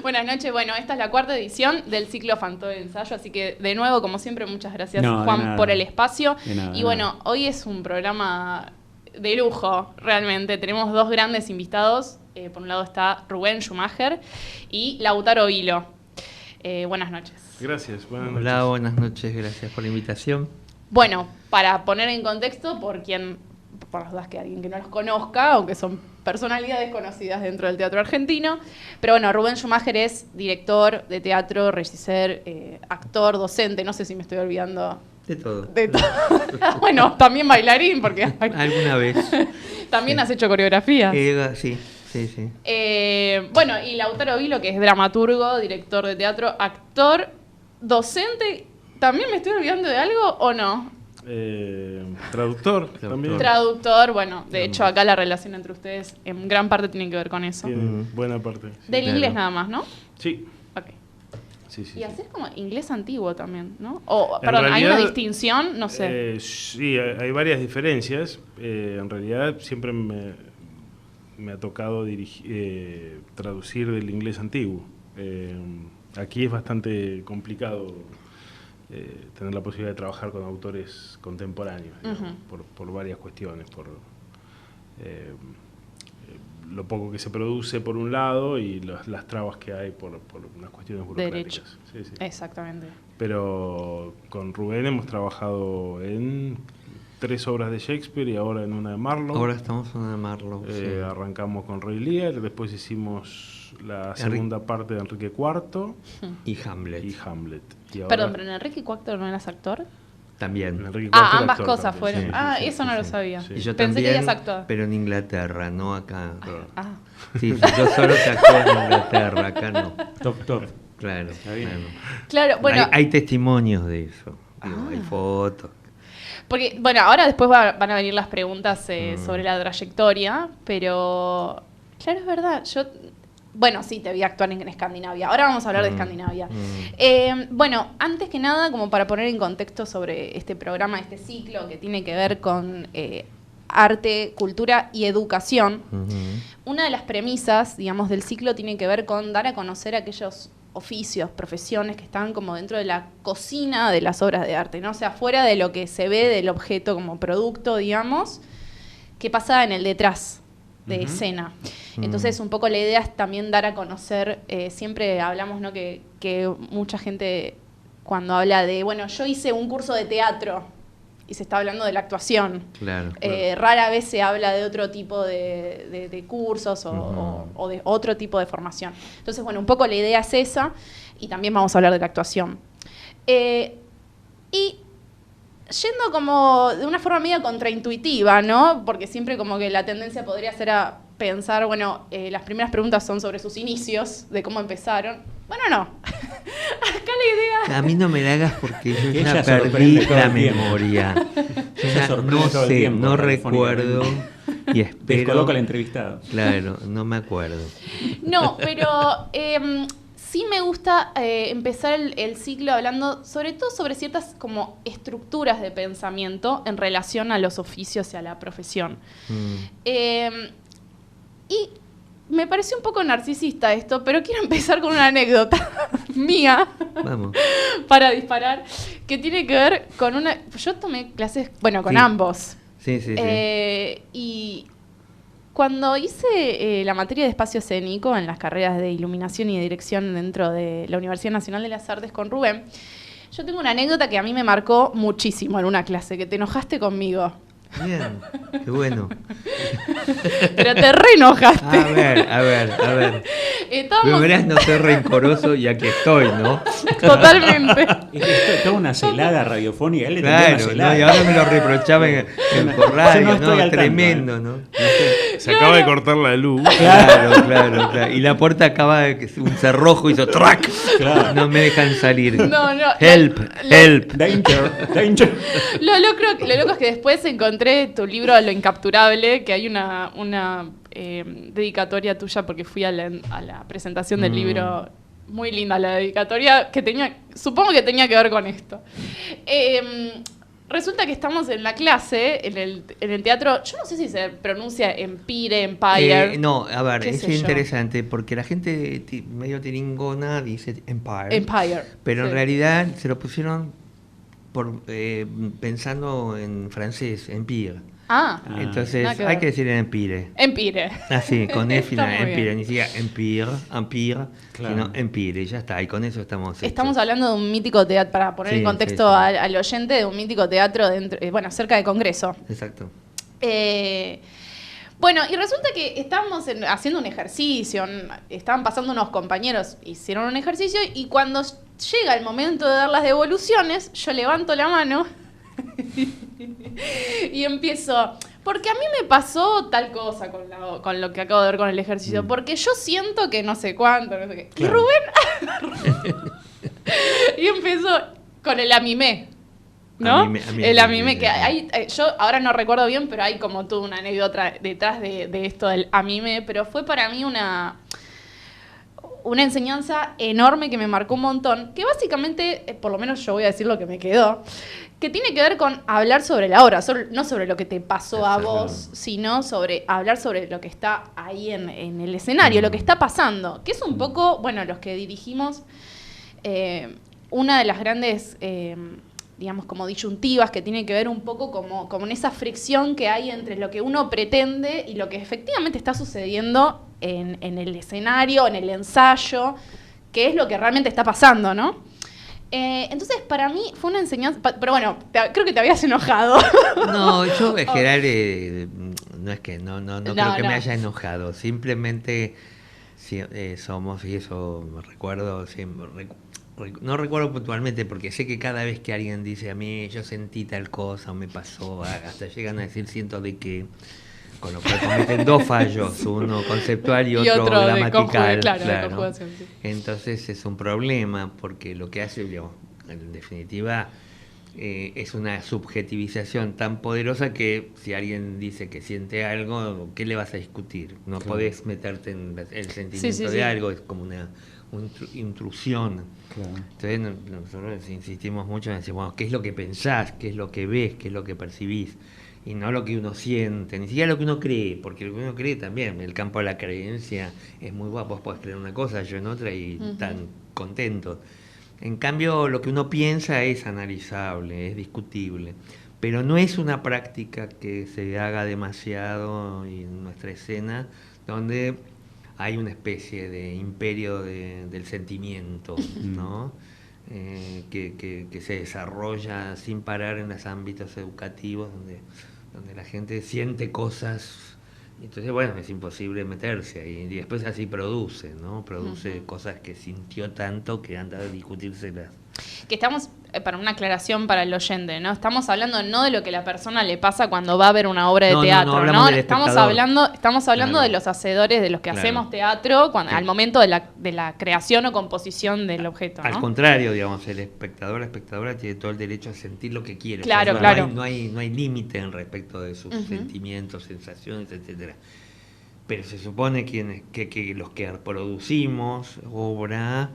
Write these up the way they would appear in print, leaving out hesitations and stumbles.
Buenas noches. Bueno, esta es la 4ª edición del ciclo Fantó de Ensayo, así que de nuevo, como siempre, muchas gracias, Juan, por el espacio. Y bueno, hoy es un programa de lujo, realmente. Tenemos 2 grandes invitados. Por un lado está Rubén Schumacher y Lautaro Vilo. Buenas noches. Gracias, buenas noches. Hola, buenas noches, gracias por la invitación. Bueno, para poner en contexto, por las dudas que alguien que no los conozca, aunque son personalidades conocidas dentro del teatro argentino, pero bueno, Rubén Schumacher es director de teatro, regisseur, actor, docente, no sé si me estoy olvidando. De todo. Bueno, también bailarín, porque... ¿Alguna vez? También has hecho coreografías. Sí. Bueno, y Lautaro Vilo, que es dramaturgo, director de teatro, actor, docente. ¿También me estoy olvidando de algo o no? Traductor también. Traductor, bueno, de hecho acá la relación entre ustedes en gran parte tiene que ver con eso. Tiene buena parte. Sí. Del inglés nada más, ¿no? Sí. Ok. Sí. Y hacer como inglés antiguo también, ¿no? O, En perdón, realidad, ¿hay una distinción? No sé. Sí, hay varias diferencias. En realidad siempre me ha tocado traducir del inglés antiguo. Aquí es bastante complicado tener la posibilidad de trabajar con autores contemporáneos, digamos, por varias cuestiones, por lo poco que se produce por un lado y las trabas que hay por unas cuestiones burocráticas. Sí. Exactamente. Pero con Rubén hemos trabajado en 3 obras de Shakespeare y ahora en una de Marlowe. Ahora estamos en una de Marlowe. Sí. Arrancamos con Rey Lear, después hicimos la segunda parte de Enrique IV y Hamlet. Y ahora, Perdón, pero en Enrique IV no eras actor. También. Ambas cosas fueron. Sí, eso no lo sabía. Sí. Y yo Pensé también, que ibas a actuar. pero en Inglaterra, no acá. Sí, yo solo te actúo en Inglaterra, acá no. Top. Claro. Claro, bueno. Hay testimonios de eso. Hay fotos. Porque, bueno, ahora después van a venir las preguntas sobre la trayectoria, pero claro, es verdad, bueno, sí, te vi actuar en Escandinavia. Ahora vamos a hablar de Escandinavia. Bueno, antes que nada, como para poner en contexto sobre este programa, este ciclo que tiene que ver con arte, cultura y educación, una de las premisas, digamos, del ciclo tiene que ver con dar a conocer aquellos oficios, profesiones que están como dentro de la cocina de las obras de arte, ¿no? O sea, fuera de lo que se ve del objeto como producto, digamos, que pasa en el detrás de escena. Entonces, un poco la idea es también dar a conocer, siempre hablamos, ¿no?, que mucha gente cuando habla de, bueno, yo hice un curso de teatro, y se está hablando de la actuación. Claro. Rara vez se habla de otro tipo de cursos o de otro tipo de formación. Entonces, bueno, un poco la idea es esa, y también vamos a hablar de la actuación. Y yendo como de una forma medio contraintuitiva, ¿no? Porque siempre como que la tendencia podría ser a pensar, bueno, las primeras preguntas son sobre sus inicios, de cómo empezaron. Bueno, no. Acá la idea... A mí no me la hagas porque yo ya perdí la memoria. No sé, no recuerdo y espero... Descoloca al entrevistado. Claro, no me acuerdo. No, pero sí me gusta empezar el ciclo hablando sobre todo sobre ciertas como estructuras de pensamiento en relación a los oficios y a la profesión. Y me pareció un poco narcisista esto, pero quiero empezar con una anécdota mía. Vamos. Para disparar, que tiene que ver con una... Yo tomé clases, bueno, con ambos. Sí. Y cuando hice la materia de espacio escénico en las carreras de iluminación y dirección dentro de la Universidad Nacional de las Artes con Rubén, yo tengo una anécdota que a mí me marcó muchísimo en una clase, que te enojaste conmigo. Bien, qué bueno. Pero te re enojaste. A ver. Me verás no ser rencoroso y aquí estoy, ¿no? Totalmente. Es toda una celada radiofónica. Él claro, ¿no? Y ahora me lo reprochaba en por radio, ¿no? Tremendo, tanto, ¿no? Se acaba de cortar la luz. Claro. Y la puerta acaba de un cerrojo hizo ¡trac! Claro. No me dejan salir. No. Help. Danger. Lo loco es que después encontré tu libro Lo Incapturable, que hay una dedicatoria tuya porque fui a la presentación del libro. Muy linda la dedicatoria, que supongo que tenía que ver con esto. resulta que estamos en la clase, en el teatro, yo no sé si se pronuncia Empire. No, a ver, ¿Qué es sé yo? interesante porque la gente medio tiringona dice Empire. Pero sí. en realidad se lo pusieron pensando en francés, Empire. Entonces nada que hay ver. que decir Empire. Empire. Así, con F Está final, muy Empire, bien. ni siquiera Empire, Claro. sino Empire, ya está, y con eso estamos Estamos hechos. hablando de un mítico teatro, para poner Sí, en contexto sí, sí. al oyente, de un mítico teatro cerca de Congreso. Exacto. Bueno, y resulta que estábamos haciendo un ejercicio, estaban pasando unos compañeros, hicieron un ejercicio, y cuando llega el momento de dar las devoluciones, yo levanto la mano y empiezo, porque a mí me pasó tal cosa con lo que acabo de ver con el ejercicio, porque yo siento que no sé cuánto, no sé qué. Claro. Y Rubén y empezó con el amimé. ¿No? El amimé, que hay, yo ahora no recuerdo bien, pero hay como toda una anécdota detrás de esto del amimé, pero fue para mí una enseñanza enorme que me marcó un montón, que básicamente, por lo menos yo voy a decir lo que me quedó, que tiene que ver con hablar sobre la obra, no sobre lo que te pasó a vos, sino sobre hablar sobre lo que está ahí en el escenario, lo que está pasando, que es un poco, bueno, los que dirigimos, una de las grandes... digamos, como disyuntivas, que tiene que ver un poco como en esa fricción que hay entre lo que uno pretende y lo que efectivamente está sucediendo en el escenario, en el ensayo, que es lo que realmente está pasando, ¿no? Entonces, para mí fue una enseñanza... Pero bueno, creo que te habías enojado. No, yo en general no es que no creo que me haya enojado, simplemente somos, y eso me recuerdo siempre... No recuerdo puntualmente porque sé que cada vez que alguien dice a mí yo sentí tal cosa o me pasó, hasta llegan a decir cientos de que, con lo cual cometen dos fallos, uno conceptual y otro gramatical. De conjugación, sí. Entonces es un problema porque lo que hace, digamos, en definitiva, es una subjetivización tan poderosa que si alguien dice que siente algo, ¿qué le vas a discutir? No podés meterte en el sentimiento de algo, es como una intrusión. Claro. Entonces nosotros insistimos mucho en decir, bueno, ¿qué es lo que pensás? ¿Qué es lo que ves? ¿Qué es lo que percibís? Y no lo que uno siente, ni siquiera lo que uno cree, porque lo que uno cree también, el campo de la creencia es muy guapo, vos podés creer una cosa, yo en otra y tan contentos. En cambio, lo que uno piensa es analizable, es discutible, pero no es una práctica que se haga demasiado en nuestra escena, donde hay una especie de imperio del sentimiento, ¿no? Que se desarrolla sin parar en los ámbitos educativos, donde la gente siente cosas. Entonces, bueno, es imposible meterse ahí. Y después así produce, ¿no? Produce cosas que sintió tanto que anda a discutírselas. Que estamos, para una aclaración para el oyente, ¿no? Estamos hablando no de lo que la persona le pasa cuando va a ver una obra de teatro, ¿no? Estamos hablando de los hacedores, de los que hacemos teatro al momento de la creación o composición del objeto, ¿no? Al contrario, digamos, el espectador, la espectadora tiene todo el derecho a sentir lo que quiere. Claro, o sea, claro. No hay límite en respecto de sus sentimientos, sensaciones, etcétera. Pero se supone que los que producimos obra,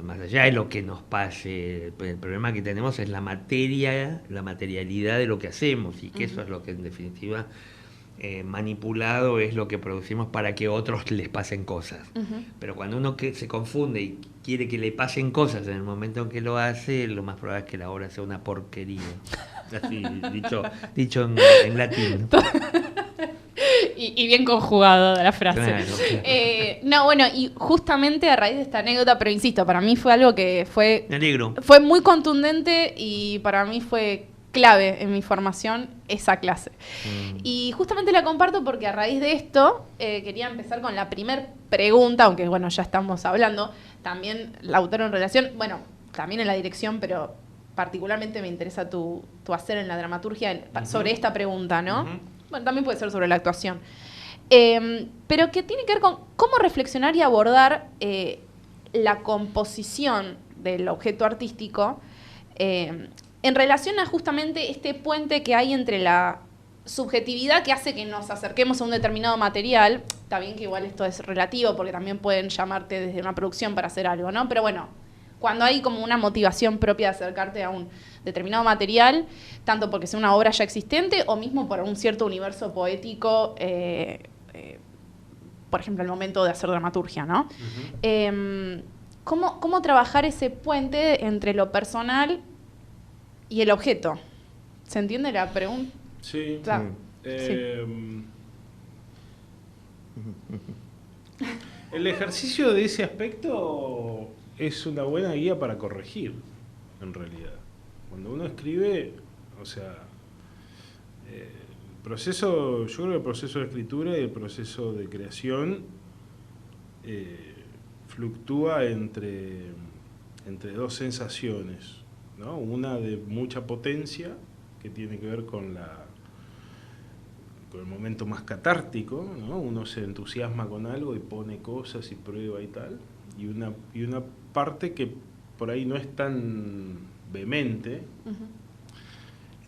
más allá de lo que nos pase, el problema que tenemos es la materialidad de lo que hacemos, y que eso es lo que en definitiva manipulado es lo que producimos para que otros les pasen cosas. Pero cuando uno se confunde y quiere que le pasen cosas en el momento en que lo hace, lo más probable es que la obra sea una porquería. Así dicho en latín. Y bien conjugado la frase. Claro. No, bueno, y justamente a raíz de esta anécdota, pero insisto, para mí fue algo que fue muy contundente y para mí fue clave en mi formación esa clase. Y justamente la comparto porque a raíz de esto quería empezar con la primer pregunta, aunque bueno, ya estamos hablando, también la autora en relación, bueno, también en la dirección, pero particularmente me interesa tu hacer en la dramaturgia sobre esta pregunta, ¿no? Bueno, también puede ser sobre la actuación. Pero que tiene que ver con cómo reflexionar y abordar la composición del objeto artístico en relación a justamente este puente que hay entre la subjetividad que hace que nos acerquemos a un determinado material. Está bien que igual esto es relativo porque también pueden llamarte desde una producción para hacer algo, ¿no? Pero bueno, cuando hay como una motivación propia de acercarte a un determinado material, tanto porque sea una obra ya existente o mismo por un cierto universo poético, por ejemplo, el momento de hacer dramaturgia, ¿no? ¿Cómo trabajar ese puente entre lo personal y el objeto? ¿Se entiende la pregunta? Sí. El ejercicio de ese aspecto es una buena guía para corregir, en realidad. Cuando uno escribe, o sea, yo creo que el proceso de escritura y el proceso de creación fluctúa entre dos sensaciones, ¿no? Una de mucha potencia, que tiene que ver con el momento más catártico, ¿no? Uno se entusiasma con algo y pone cosas y prueba y tal, y una parte que por ahí no es tan vehemente,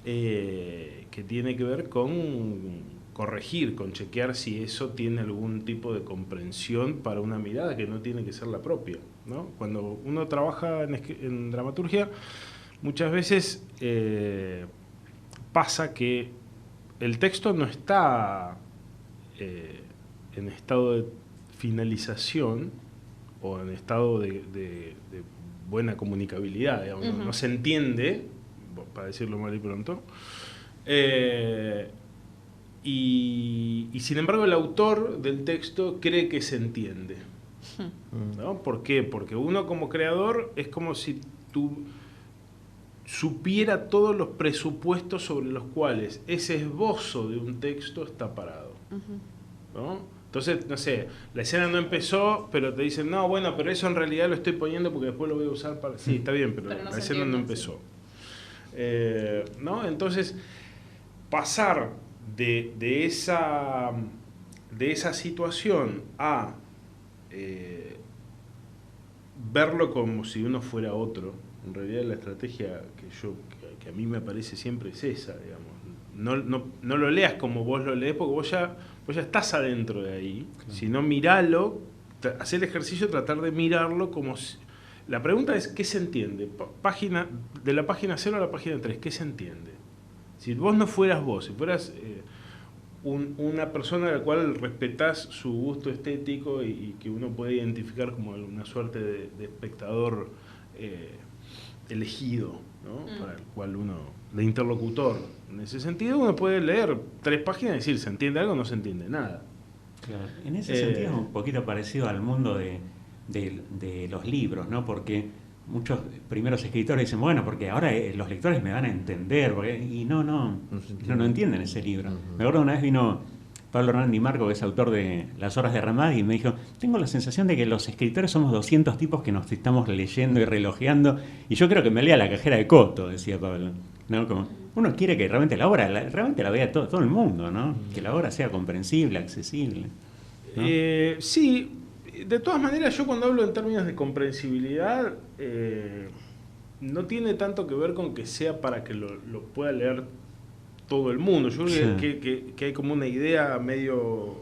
que tiene que ver con corregir, con chequear si eso tiene algún tipo de comprensión para una mirada que no tiene que ser la propia, ¿no? Cuando uno trabaja en dramaturgia, muchas veces pasa que el texto no está en estado de finalización o en estado de buena comunicabilidad, digamos, no se entiende, para decirlo mal y pronto, y sin embargo el autor del texto cree que se entiende, ¿no? ¿Por qué? Porque uno como creador es como si tú supiera todos los presupuestos sobre los cuales ese esbozo de un texto está parado, ¿no? Entonces, no sé, la escena no empezó, pero te dicen, no, bueno, pero eso en realidad lo estoy poniendo porque después lo voy a usar para... Sí, está bien, pero no la escena no empezó. ¿No? Entonces, pasar de esa situación a verlo como si uno fuera otro, en realidad la estrategia que a mí me parece siempre es esa, digamos. No lo leas como vos lo lees, porque vos ya estás adentro de ahí, claro. Sino miralo, hacer el ejercicio de tratar de mirarlo como si... La pregunta es, ¿qué se entiende? De la página 0 a la página 3, ¿qué se entiende? Si vos no fueras vos, si fueras una persona a la cual respetás su gusto estético y que uno puede identificar como una suerte de espectador elegido, ¿no? Para el cual de interlocutor. En ese sentido, uno puede leer 3 páginas y decir, ¿se entiende algo o no se entiende nada? Claro. En ese sentido es un poquito parecido al mundo de los libros, ¿no? Porque muchos primeros escritores dicen, bueno, porque ahora los lectores me van a entender, y no entienden ese libro. Me acuerdo una vez vino Pablo Hernán Di Marco, que es autor de Las Horas de Ramadi, y me dijo, tengo la sensación de que los escritores somos 200 tipos que nos estamos leyendo y relojeando, y yo creo que me lea La Cajera de Coto, decía Pablo, ¿no? Como, uno quiere que realmente la obra realmente la vea todo el mundo, ¿no? Que la obra sea comprensible, accesible, ¿no? Sí. De todas maneras, yo cuando hablo en términos de comprensibilidad, no tiene tanto que ver con que sea para que lo pueda leer todo el mundo. Yo creo que hay como una idea medio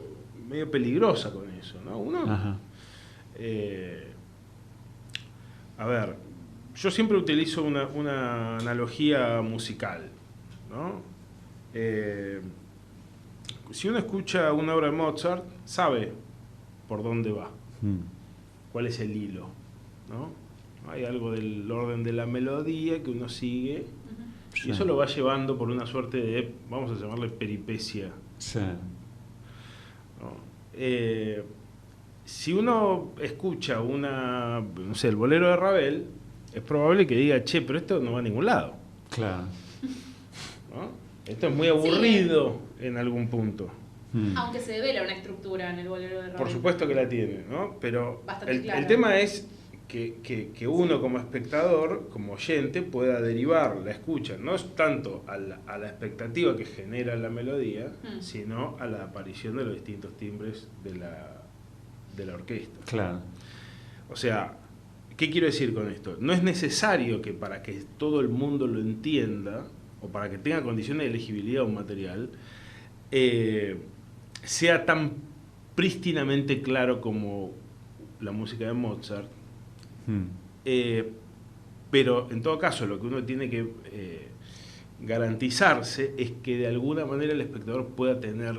peligrosa con eso, ¿no? A ver, yo siempre utilizo una analogía musical, ¿no? Si uno escucha una obra de Mozart, sabe por dónde va. ¿Cuál es el hilo? ¿No? Hay algo del orden de la melodía que uno sigue y eso lo va llevando por una suerte de, vamos a llamarle peripecia. Sí. ¿No? Si uno escucha el bolero de Ravel, es probable que diga, che, pero esto no va a ningún lado. Claro. ¿No? Esto es muy aburrido en algún punto. Aunque se devela una estructura en el bolero de Ravel. Por supuesto que la tiene, ¿no? Pero el tema es que uno como espectador, como oyente, pueda derivar la escucha, no es tanto a la expectativa que genera la melodía, sino a la aparición de los distintos timbres de la orquesta. Claro. O sea, ¿qué quiero decir con esto? No es necesario que para que todo el mundo lo entienda, o para que tenga condiciones de legibilidad un material, sea tan prístinamente claro como la música de Mozart, Pero en todo caso lo que uno tiene que garantizarse es que de alguna manera el espectador pueda tener,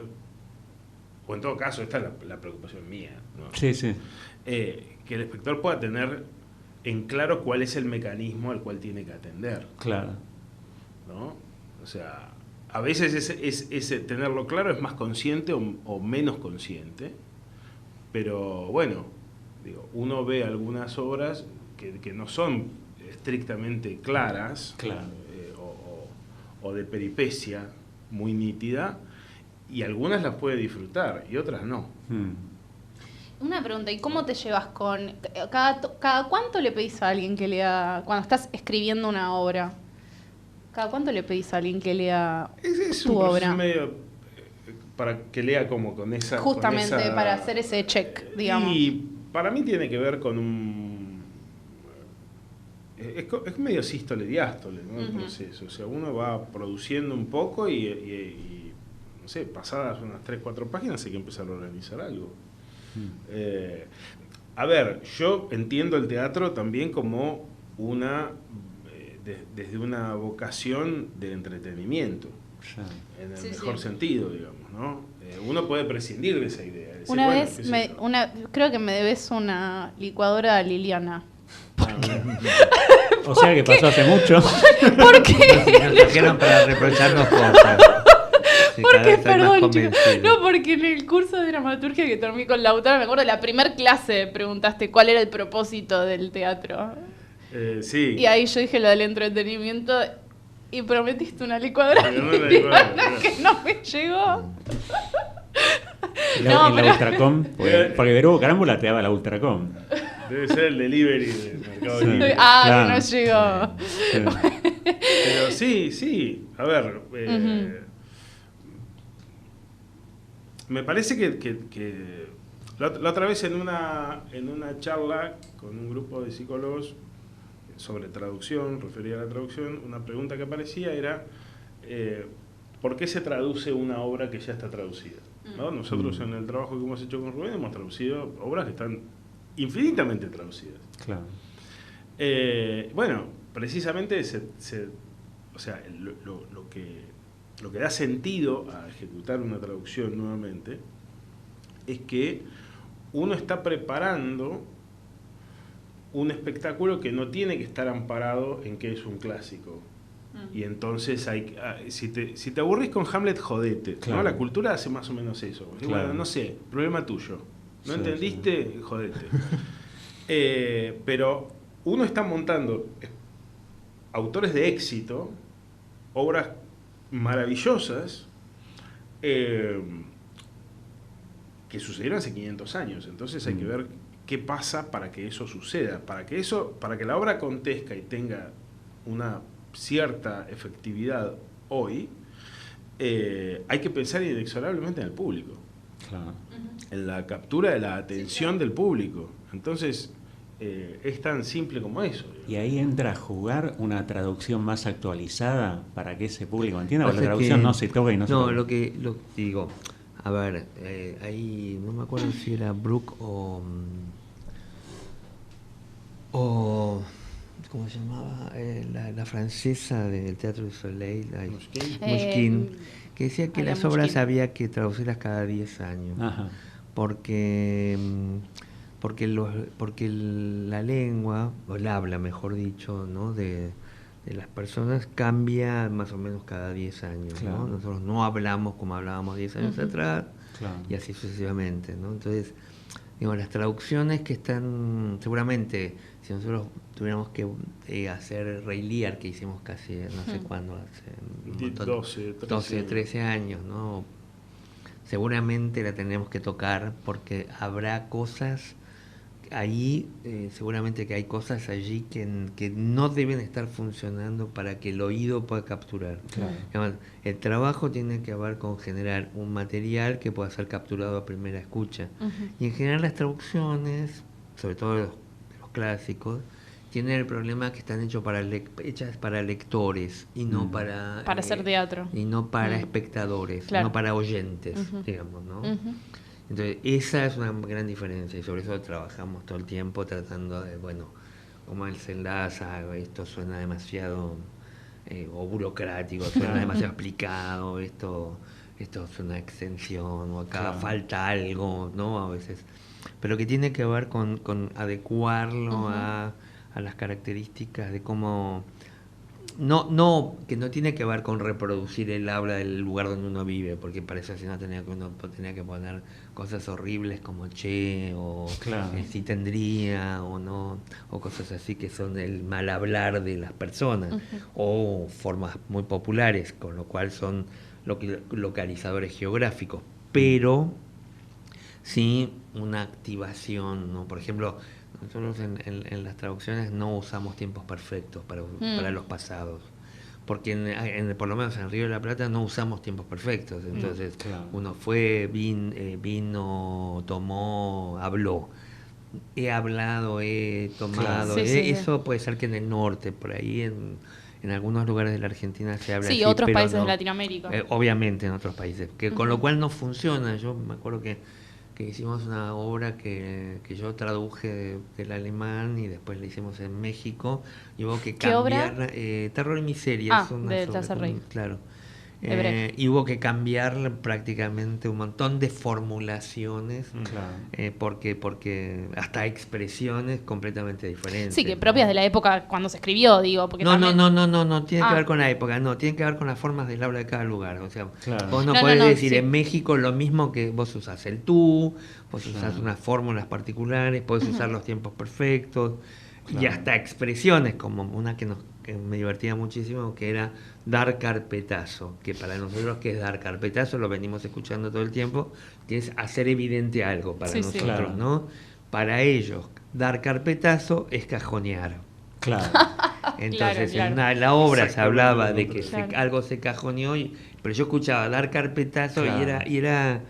o en todo caso esta es la preocupación mía, ¿no? Sí, sí. Que el espectador pueda tener en claro cuál es el mecanismo al cual tiene que atender. Claro. ¿No? O sea, a veces ese tenerlo claro es más consciente o menos consciente, pero bueno, digo, uno ve algunas obras que no son estrictamente claras, Claro. o de peripecia muy nítida, y algunas las puede disfrutar y otras no. Una pregunta, ¿y cómo te llevas con... Cada cuánto le pedís a alguien que lea, cuando estás escribiendo una obra, cada cuánto le pedís a alguien que lea Es tu un proceso obra? medio para que lea como con esa... Justamente, con esa, para hacer ese check, digamos. Y para mí tiene que ver con un... Es medio sístole y diástole, ¿no? El proceso. O sea, uno va produciendo un poco y no sé, pasadas unas 3-4 páginas hay que empezar a organizar algo. A ver, yo entiendo el teatro también como una... desde una vocación de entretenimiento. En el mejor sentido, digamos, ¿no? Uno puede prescindir de esa idea. Decir, Una bueno, vez, qué sé yo. creo que me debes una licuadora a Liliana. O sea que pasó hace mucho. ¿Por qué? Nos trajeron para reprocharnos cosas. Sí, cada Porque, vez estoy más perdón, chicos, convencido. no, porque en el curso de dramaturgia que tomé con Lautaro, me acuerdo de la primer clase, preguntaste cuál era el propósito del teatro. Sí. Y ahí yo dije lo del entretenimiento y prometiste una licuadora Pero no la licuadora, claro. que no me llegó. En la Ultracom, porque Verugo Carámbula te daba la Ultracom. Debe ser el delivery del Mercado Sí. Libre. Ah, que no llegó. Sí. Pero sí. A ver, me parece que la otra vez en una charla con un grupo de psicólogos sobre traducción, referida a la traducción, una pregunta que aparecía era ¿por qué se traduce una obra que ya está traducida? ¿No? Nosotros en el trabajo que hemos hecho con Rubén hemos traducido obras que están infinitamente traducidas. Claro. Bueno, precisamente o sea, lo que da sentido a ejecutar una traducción nuevamente es que uno está preparando un espectáculo que no tiene que estar amparado en que es un clásico. Y entonces si te aburrís con Hamlet, jodete. Claro. ¿No? La cultura hace más o menos eso. Claro. Bueno, no sé, problema tuyo. ¿No Sí, entendiste? Sí. Jodete. Pero uno está montando autores de éxito, obras maravillosas, que sucedieron hace 500 años. Entonces hay que ver qué pasa para que eso suceda. Para que la obra acontezca y tenga una cierta efectividad hoy, hay que pensar inexorablemente en el público. Claro. En la captura de la atención del público. Entonces, es tan simple como eso. Y ahí entra a jugar una traducción más actualizada para que ese público entienda, porque Pasa la traducción que- no se toca y no se toca. lo que digo, a ver, ahí no me acuerdo si era Brooke o ¿cómo se llamaba? La francesa del Teatro du Soleil, Mushkin, que decía que las obras Mushkin. había que traducirlas cada 10 años. Ajá. Porque la lengua, o el habla, mejor dicho, ¿no? de las personas cambia más o menos cada 10 años. Claro. ¿no? Nosotros no hablamos como hablábamos 10 años atrás, Claro. y así sucesivamente, ¿no? Entonces, digo, las traducciones que están, seguramente, si nosotros tuviéramos que hacer Rey Lear, que hicimos casi, no sé cuándo, hace un montón, 12, 13 años, ¿no? Seguramente la tenemos que tocar porque habrá cosas ahí, seguramente que hay cosas allí que no deben estar funcionando para que el oído pueda capturar. Claro. Además, el trabajo tiene que ver con generar un material que pueda ser capturado a primera escucha. Y en general las traducciones, sobre todo los clásicos, tienen el problema que están hechas para lectores y no para hacer teatro. y no para espectadores, Claro. no para oyentes, digamos, ¿no? Entonces, esa es una gran diferencia y sobre eso trabajamos todo el tiempo tratando de, bueno, cómo él se enlaza, esto suena demasiado o burocrático, suena demasiado explicado, esto es una extensión, o acá falta algo, ¿no? A veces. Pero que tiene que ver con adecuarlo a las características de cómo... que no tiene que ver con reproducir el habla del lugar donde uno vive, porque para eso uno tenía que poner cosas horribles como che, o sí tendría, o no, o cosas así que son el mal hablar de las personas, o formas muy populares, con lo cual son localizadores geográficos, pero sí una activación, ¿no? Por ejemplo, nosotros en las traducciones no usamos tiempos perfectos para los pasados, porque por lo menos en Río de la Plata no usamos tiempos perfectos, entonces uno fue, vino, tomó, habló. He hablado, he tomado, eso puede ser que en el norte, por ahí en algunos lugares de la Argentina se habla así. Sí, otros pero países no, de Latinoamérica. Obviamente en otros países, con lo cual no funciona. Yo me acuerdo que hicimos una obra que yo traduje del alemán y después la hicimos en México y hubo que cambiar Terror y Miseria, de Tercer Reich. Claro. Y hubo que cambiar prácticamente un montón de formulaciones, porque hasta expresiones completamente diferentes. Sí, que propias de la época cuando se escribió, digo. Porque no tiene que ver con la época, no, tiene que ver con las formas del habla de cada lugar. O sea, vos no podés decir en México lo mismo que vos usás el tú, vos usás unas fórmulas particulares, podés usar los tiempos perfectos, y hasta expresiones, como una que me divertía muchísimo, que era dar carpetazo, que para nosotros, que es dar carpetazo, lo venimos escuchando todo el tiempo, que es hacer evidente algo para nosotros, ¿no? Para ellos, dar carpetazo es cajonear. Claro. Entonces, en la obra se hablaba de que algo se cajoneó, pero yo escuchaba dar carpetazo y era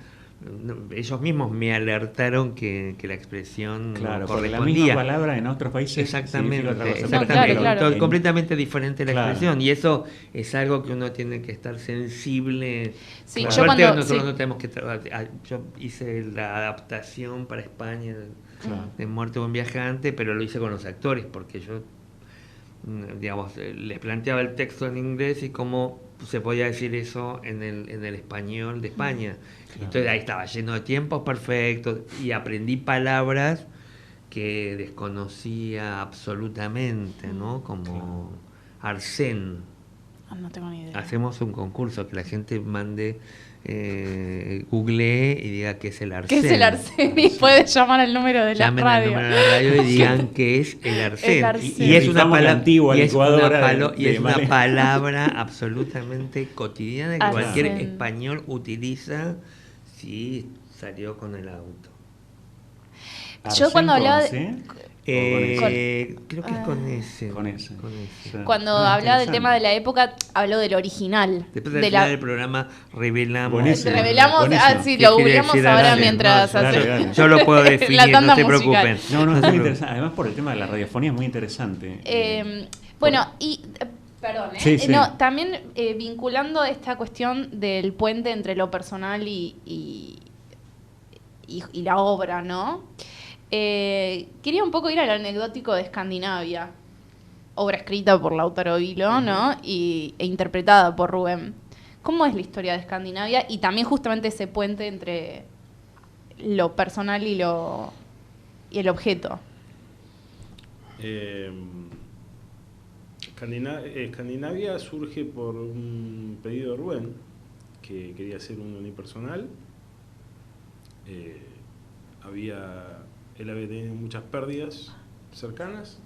ellos mismos me alertaron que la expresión no correspondía. La misma palabra en otros países exactamente, claro. completamente diferente la expresión, y eso es algo que uno tiene que estar sensible. Sí, nosotros no tenemos que yo hice la adaptación para España de Muerte de un viajante, pero lo hice con los actores, porque yo les planteaba el texto en inglés y cómo se podía decir eso en el español de España. Entonces ahí estaba lleno de tiempos perfectos y aprendí palabras que desconocía absolutamente, ¿no? Como arsén. No tengo ni idea. Hacemos un concurso, que la gente mande, googlee y diga qué es el arsén. ¿Qué es el arsén? Y puede llamar al número de la radio. Llamen al número de la radio y digan qué es el arsén. Y es una palabra antigua, y es una palabra absolutamente cotidiana que cualquier español utiliza si salió con el auto. Yo cuando hablaba de... creo que es con ese. Cuando hablaba del tema de la época, habló del original. Después del programa revelamos. Buenísimo. Revelamos, lo googleamos ahora mientras hacemos. Yo lo puedo definir, no se preocupen. No, es muy interesante. Además, por el tema de la radiofonía es muy interesante. Bueno, y... Perdón, también vinculando esta cuestión del puente entre lo personal y la obra, ¿no? Quería un poco ir al anecdótico de Escandinavia, obra escrita por Lautaro Vilo, ¿no? E interpretada por Rubén. ¿Cómo es la historia de Escandinavia? Y también justamente ese puente entre lo personal y el objeto. Escandinavia surge por un pedido de Rubén, que quería hacer un unipersonal. Él había tenido muchas pérdidas cercanas,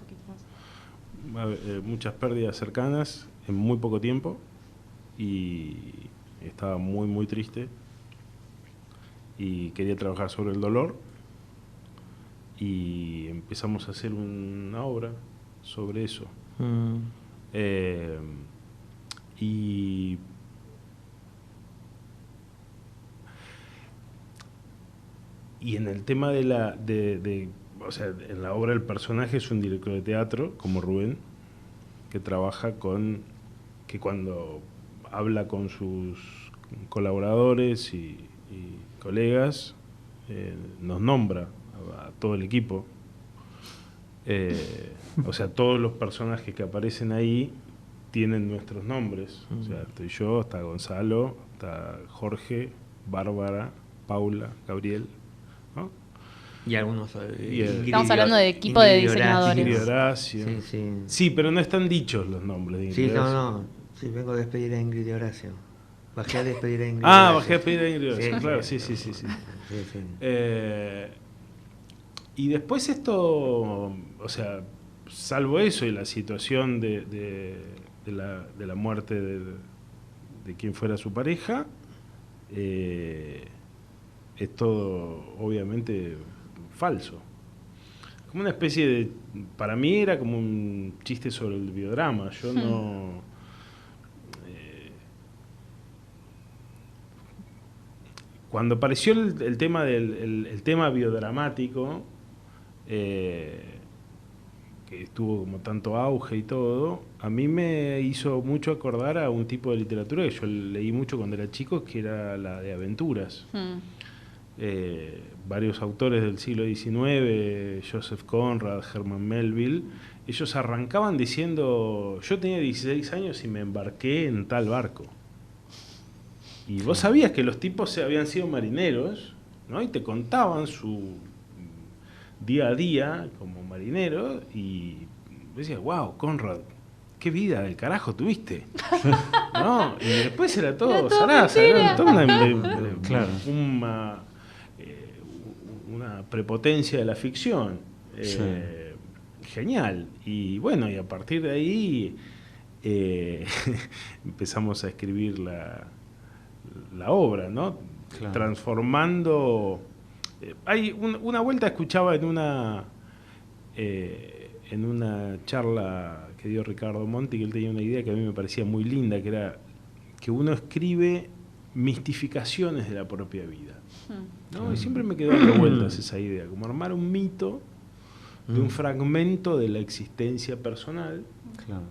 en muy poco tiempo, y estaba muy muy triste y quería trabajar sobre el dolor, y empezamos a hacer una obra sobre eso. Y en el tema o sea, en la obra el personaje es un director de teatro, como Rubén, que trabaja que cuando habla con sus colaboradores y colegas, nos nombra a todo el equipo. O sea, todos los personajes que aparecen ahí tienen nuestros nombres. O sea, estoy yo, está Gonzalo, está Jorge, Bárbara, Paula, Gabriel, ¿no? Y algunos... Estamos hablando de equipo de diseñadores. Ingrid Horacio. Sí, pero no están dichos los nombres de Ingrid Horacio. Sí, vengo a despedir a Ingrid y Horacio. Bajé a despedir a Ingrid. Bajé a despedir a Ingrid Horacio, claro, sí. Y después esto, o sea, salvo eso y la situación de la muerte de quien fuera su pareja, es todo obviamente falso. Como una especie de... Para mí era como un chiste sobre el biodrama. Yo no... Cuando apareció el tema el tema biodramático, que tuvo como tanto auge y todo, a mí me hizo mucho acordar a un tipo de literatura que yo leí mucho cuando era chico, que era la de aventuras. Varios autores del siglo XIX, Joseph Conrad, Herman Melville, ellos arrancaban diciendo: yo tenía 16 años y me embarqué en tal barco. Y vos sabías que los tipos habían sido marineros, ¿no? Y te contaban su día a día como marineros y decías: wow, Conrad, qué vida del carajo tuviste, ¿no? Y después era todo zaraza, era toda una prepotencia de la ficción. Genial. Y bueno, y a partir de ahí empezamos a escribir la obra, ¿no? Claro. Transformando... hay una vuelta escuchaba en una charla que dio Ricardo Monti, que él tenía una idea que a mí me parecía muy linda, que era que uno escribe mistificaciones de la propia vida, ¿no? Y siempre me quedó dando vueltas esa idea, como armar un mito de un fragmento de la existencia personal. Claro.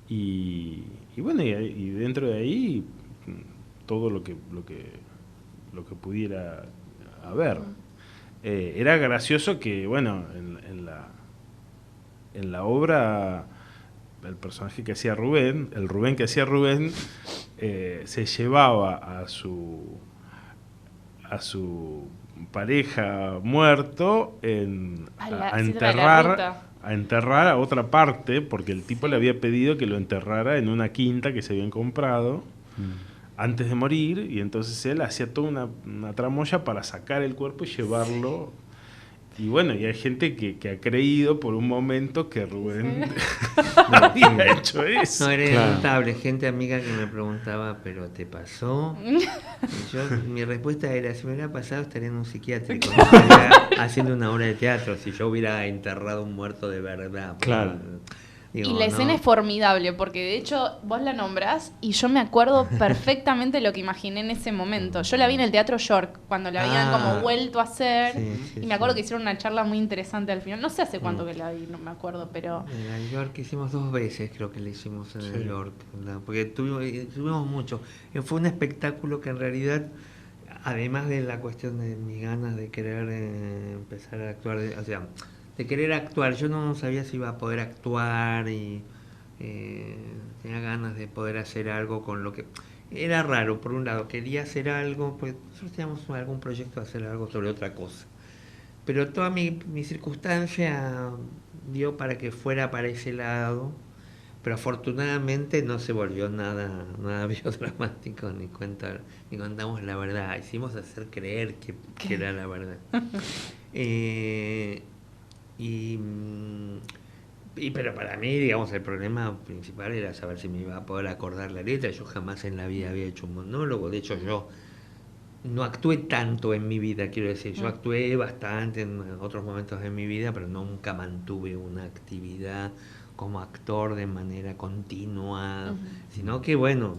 Y bueno, y dentro de ahí todo lo que pudiera haber. Era gracioso que, bueno, en la obra, el personaje que hacía Rubén, el Rubén que hacía Rubén, se llevaba a su pareja muerto a enterrar a otra parte, porque el tipo le había pedido que lo enterrara en una quinta que se habían comprado antes de morir, y entonces él hacía toda una tramoya para sacar el cuerpo y llevarlo. Y bueno, y hay gente que ha creído por un momento que Rubén no había hecho eso. No, era notable, gente amiga que me preguntaba: ¿pero te pasó? Y mi respuesta era: si me hubiera pasado estaría en un psiquiátrico, estaría haciendo una obra de teatro, si yo hubiera enterrado un muerto de verdad. Claro. Digo, y la escena es formidable, porque de hecho vos la nombrás y yo me acuerdo perfectamente lo que imaginé en ese momento. Yo la vi en el Teatro York, cuando la habían como vuelto a hacer, y me acuerdo que hicieron una charla muy interesante al final. No sé hace cuánto que la vi, no me acuerdo, pero... En el York hicimos 2 veces, creo que la hicimos en el York, porque tuvimos mucho. Fue un espectáculo que en realidad, además de la cuestión de mis ganas de querer empezar a actuar, de querer actuar, yo no sabía si iba a poder actuar y tenía ganas de poder hacer algo con lo que... Era raro, por un lado, quería hacer algo, pues nosotros teníamos algún proyecto de hacer algo sobre otra cosa, pero toda mi circunstancia dio para que fuera para ese lado, pero afortunadamente no se volvió nada biodramático, ni contamos la verdad, hicimos hacer creer que era la verdad. Pero para mí, digamos, el problema principal era saber si me iba a poder acordar la letra. Yo jamás en la vida había hecho un monólogo. De hecho, yo no actué tanto en mi vida, quiero decir. Yo actué bastante en otros momentos de mi vida, pero nunca mantuve una actividad como actor de manera continua, sino que, bueno,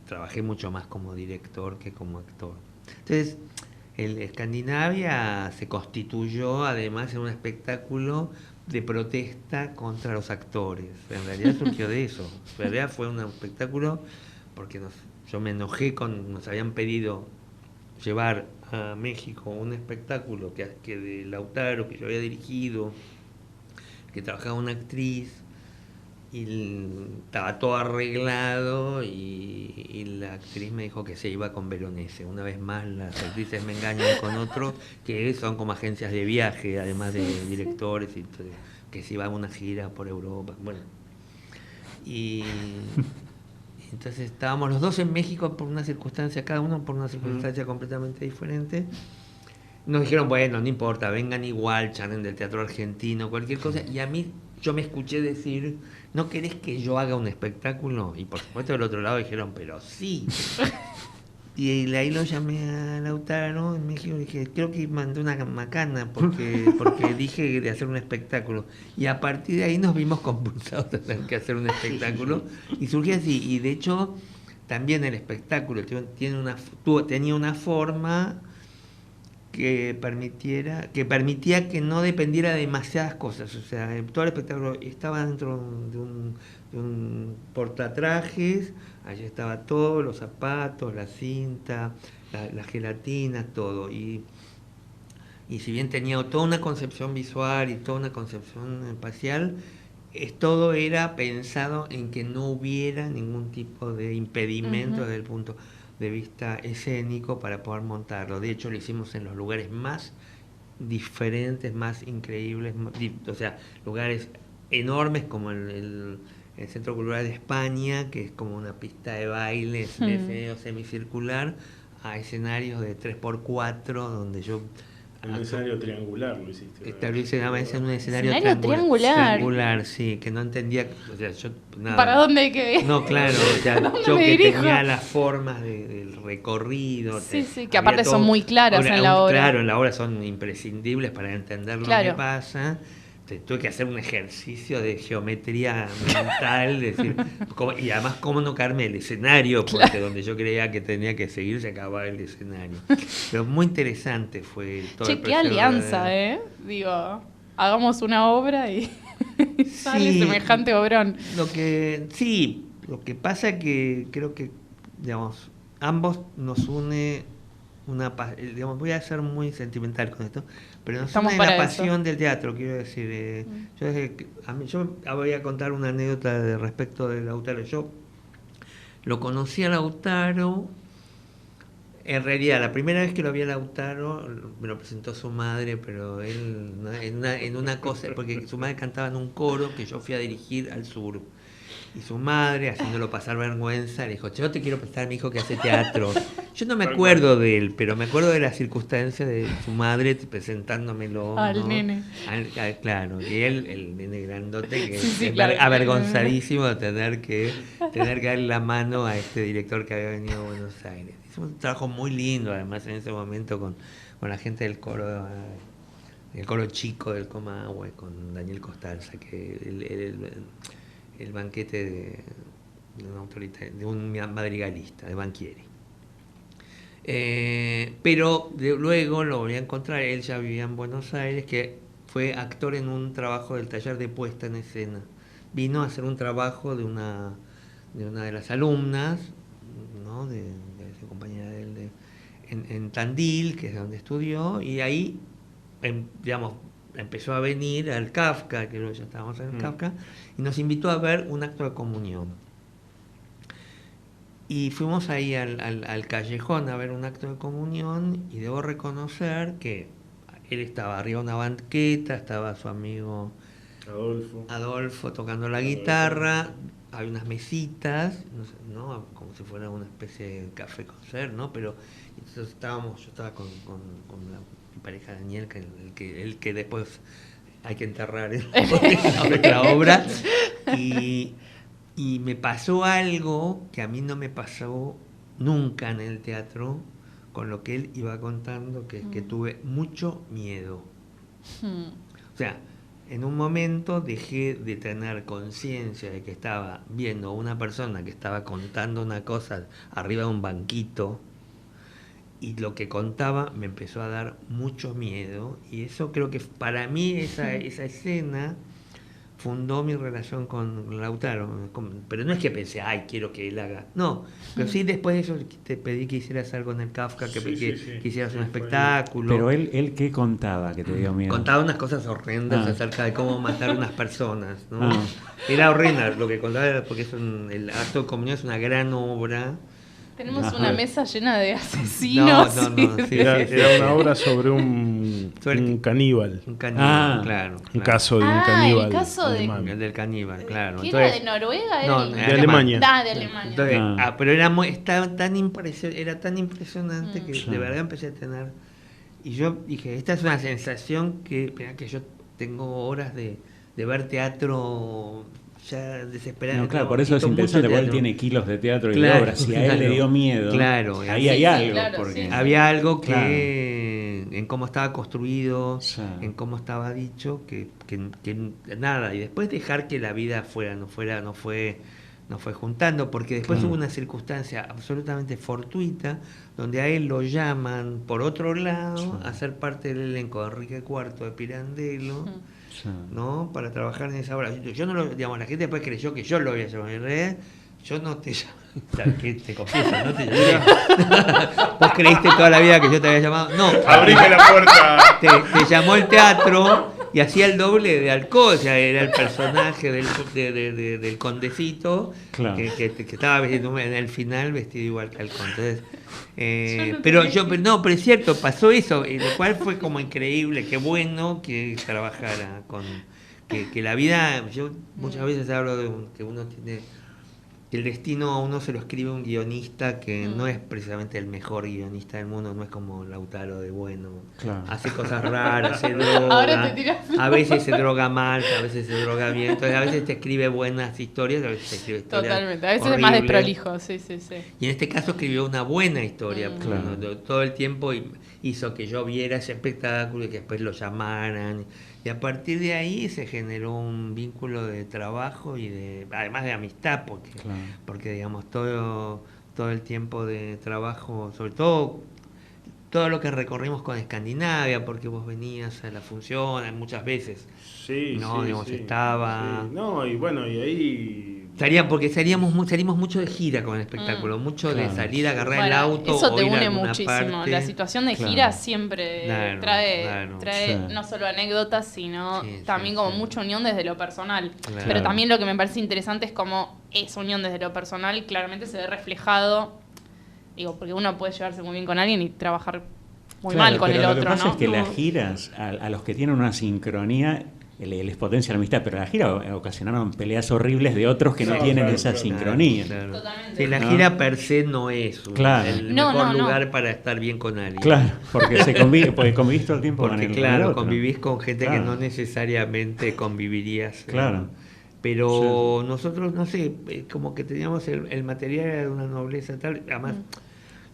trabajé mucho más como director que como actor. Entonces, el Escandinavia se constituyó además en un espectáculo de protesta contra los actores. En realidad surgió de eso. En realidad fue un espectáculo porque yo me enojé nos habían pedido llevar a México un espectáculo que de Lautaro, que yo había dirigido, que trabajaba una actriz, y estaba todo arreglado y la actriz me dijo que se iba con Veronese. Una vez más las actrices me engañan con otros que son como agencias de viaje, además de directores, y que se iba a una gira por Europa. Bueno, y entonces estábamos los dos en México por una circunstancia, cada uno por una circunstancia completamente diferente. Nos dijeron, bueno, no importa, vengan igual, charlen del teatro argentino, cualquier cosa. Y a mí, yo me escuché decir, ¿no querés que yo haga un espectáculo? Y por supuesto del otro lado dijeron, pero sí. Y ahí lo llamé a Lautaro en México y dije, creo que mandé una macana porque dije de hacer un espectáculo. Y a partir de ahí nos vimos compulsados a tener que hacer un espectáculo. Y surgió así. Y de hecho, también el espectáculo tenía una forma que permitía que no dependiera de demasiadas cosas. O sea, todo el espectáculo estaba dentro de un portatrajes, allí estaba todo, los zapatos, la cinta, la gelatina, todo. Y si bien tenía toda una concepción visual y toda una concepción espacial, todo era pensado en que no hubiera ningún tipo de impedimento desde el punto de vista escénico para poder montarlo. De hecho, lo hicimos en los lugares más diferentes, más increíbles, o sea, lugares enormes como el Centro Cultural de España, que es como una pista de baile semicircular, a escenarios de 3x4, donde yo... En un escenario triangular lo hiciste. Establecidamente en un escenario triangular. Sí, que no entendía, o sea, yo nada. ¿Para dónde hay que ir? No, claro, o sea, yo que tenía las formas del recorrido. Sí, que aparte son muy claras en la obra. Claro, en la obra son imprescindibles para entender lo que pasa. Tuve que hacer un ejercicio de geometría mental, decir, y además cómo no caerme el escenario, porque donde yo creía que tenía que seguir se acababa el escenario. Pero muy interesante fue todo el proceso. Qué alianza, digo, hagamos una obra y sale semejante obrón. Lo que pasa que creo que, digamos, ambos nos une digamos, voy a ser muy sentimental con esto, pero nos une la pasión del teatro, quiero decir. Yo voy a contar una anécdota respecto de Lautaro. Yo lo conocí a Lautaro, en realidad la primera vez que lo vi a Lautaro me lo presentó su madre, pero él en una cosa, porque su madre cantaba en un coro que yo fui a dirigir al sur. Y su madre, haciéndolo pasar vergüenza, le dijo, yo te quiero prestar a mi hijo que hace teatro. Yo no me acuerdo de él, pero me acuerdo de la circunstancia de su madre presentándomelo. Al nene. Claro, y él, el nene grandote, que avergonzadísimo de tener que darle la mano a este director que había venido a Buenos Aires. Hizo un trabajo muy lindo, además, en ese momento con la gente del coro. El coro chico del Comahue, con Daniel Costalza, que el banquete de un madrigalista, de Banchieri. Pero luego lo volví a encontrar, él ya vivía en Buenos Aires, que fue actor en un trabajo del taller de puesta en escena. Vino a hacer un trabajo de una de las alumnas, ¿no? de esa compañera de él, en Tandil, que es donde estudió, y ahí, digamos, empezó a venir al Kafka, que luego ya estábamos en el Kafka, y nos invitó a ver un acto de comunión. Y fuimos ahí al callejón a ver un acto de comunión, y debo reconocer que él estaba arriba de una banqueta, estaba su amigo Adolfo tocando la guitarra, hay unas mesitas, ¿no? Como si fuera una especie de café concert, ¿no? Pero entonces yo estaba con mi pareja Daniel, el que después hay que enterrar en la obra, y me pasó algo que a mí no me pasó nunca en el teatro, con lo que él iba contando, que tuve mucho miedo. O sea, en un momento dejé de tener conciencia de que estaba viendo a una persona que estaba contando una cosa arriba de un banquito, y lo que contaba me empezó a dar mucho miedo, y eso creo que para mí esa escena fundó mi relación con Lautaro. Pero no es que pensé, ay, quiero que él haga. No, pero sí después de eso te pedí que hicieras algo en el Kafka, que hicieras un espectáculo. Pero él ¿qué contaba que te dio miedo? Contaba unas cosas horrendas acerca de cómo matar unas personas, ¿no? Era horrenda lo que contaba, porque el acto de comunión es una gran obra. Tenemos una mesa llena de asesinos. Era una obra sobre un caníbal. Un caníbal, claro. Un caso de un caníbal. El caso del caníbal, claro. ¿Qué era de Noruega? De Alemania. De Alemania. Entonces, pero era tan impresionante que de verdad empecé a tener. Y yo dije, esta es una sensación que yo tengo horas de ver teatro ya desesperado. No, claro, por eso es interesante, porque él tiene kilos de teatro y de obras. Si a él le dio miedo, ahí hay algo. Porque había algo que en cómo estaba construido, en cómo estaba dicho, que nada. Y después dejar que la vida no fue juntando, porque después hubo una circunstancia absolutamente fortuita donde a él lo llaman por otro lado a ser parte del elenco de Enrique IV de Pirandello, ¿no? Para trabajar en esa obra. Yo no digamos, la gente después creyó que yo lo había llamado en realidad. Yo no te llamé, que te confieso, no te llamé. Vos creíste toda la vida que yo te había llamado. No. Abrime la puerta. Te llamó el teatro y hacía el doble de Alcoy, o sea, era el personaje del condecito, claro, que estaba vestido en el final vestido igual que Alcoy. Entonces, pero es cierto, pasó eso, lo cual fue como increíble, qué bueno que trabajara con que la vida. Yo muchas veces hablo de que uno tiene. El destino a uno se lo escribe un guionista que no es precisamente el mejor guionista del mundo, no es como Lautaro de bueno. Claro. Hace cosas raras, se droga, a veces se droga mal, a veces se droga bien, entonces a veces te escribe buenas historias, a veces te escribe historias totalmente, a veces horribles. Es más desprolijo, sí. Y en este caso escribió una buena historia, claro. Todo el tiempo hizo que yo viera ese espectáculo y que después lo llamaran. Y a partir de ahí se generó un vínculo de trabajo y además de amistad, porque digamos todo el tiempo de trabajo, sobre todo lo que recorrimos con Escandinavia, porque vos venías a la función muchas veces. Estaba. Sí. No, y bueno, y ahí. Porque salimos mucho de gira con el espectáculo, mucho de salir a agarrar el auto. Eso te o ir une a muchísimo. Parte. La situación de gira siempre trae no solo anécdotas, sino también como mucha unión desde lo personal. Claro. Pero también lo que me parece interesante es cómo esa unión desde lo personal claramente se ve reflejado. Digo, porque uno puede llevarse muy bien con alguien y trabajar muy mal con el otro, ¿no? Lo que pasa es que las giras, a los que tienen una sincronía, les potencia la amistad, pero las giras ocasionaron peleas horribles de otros que no tienen esa sincronía. Claro. Totalmente. Sí, la gira per se no es el mejor lugar para estar bien con alguien. Claro, porque porque convivís todo el tiempo con el otro. Convivís con gente que no necesariamente convivirías. Claro. Pero nosotros, no sé, como que teníamos el material era de una nobleza tal. Además,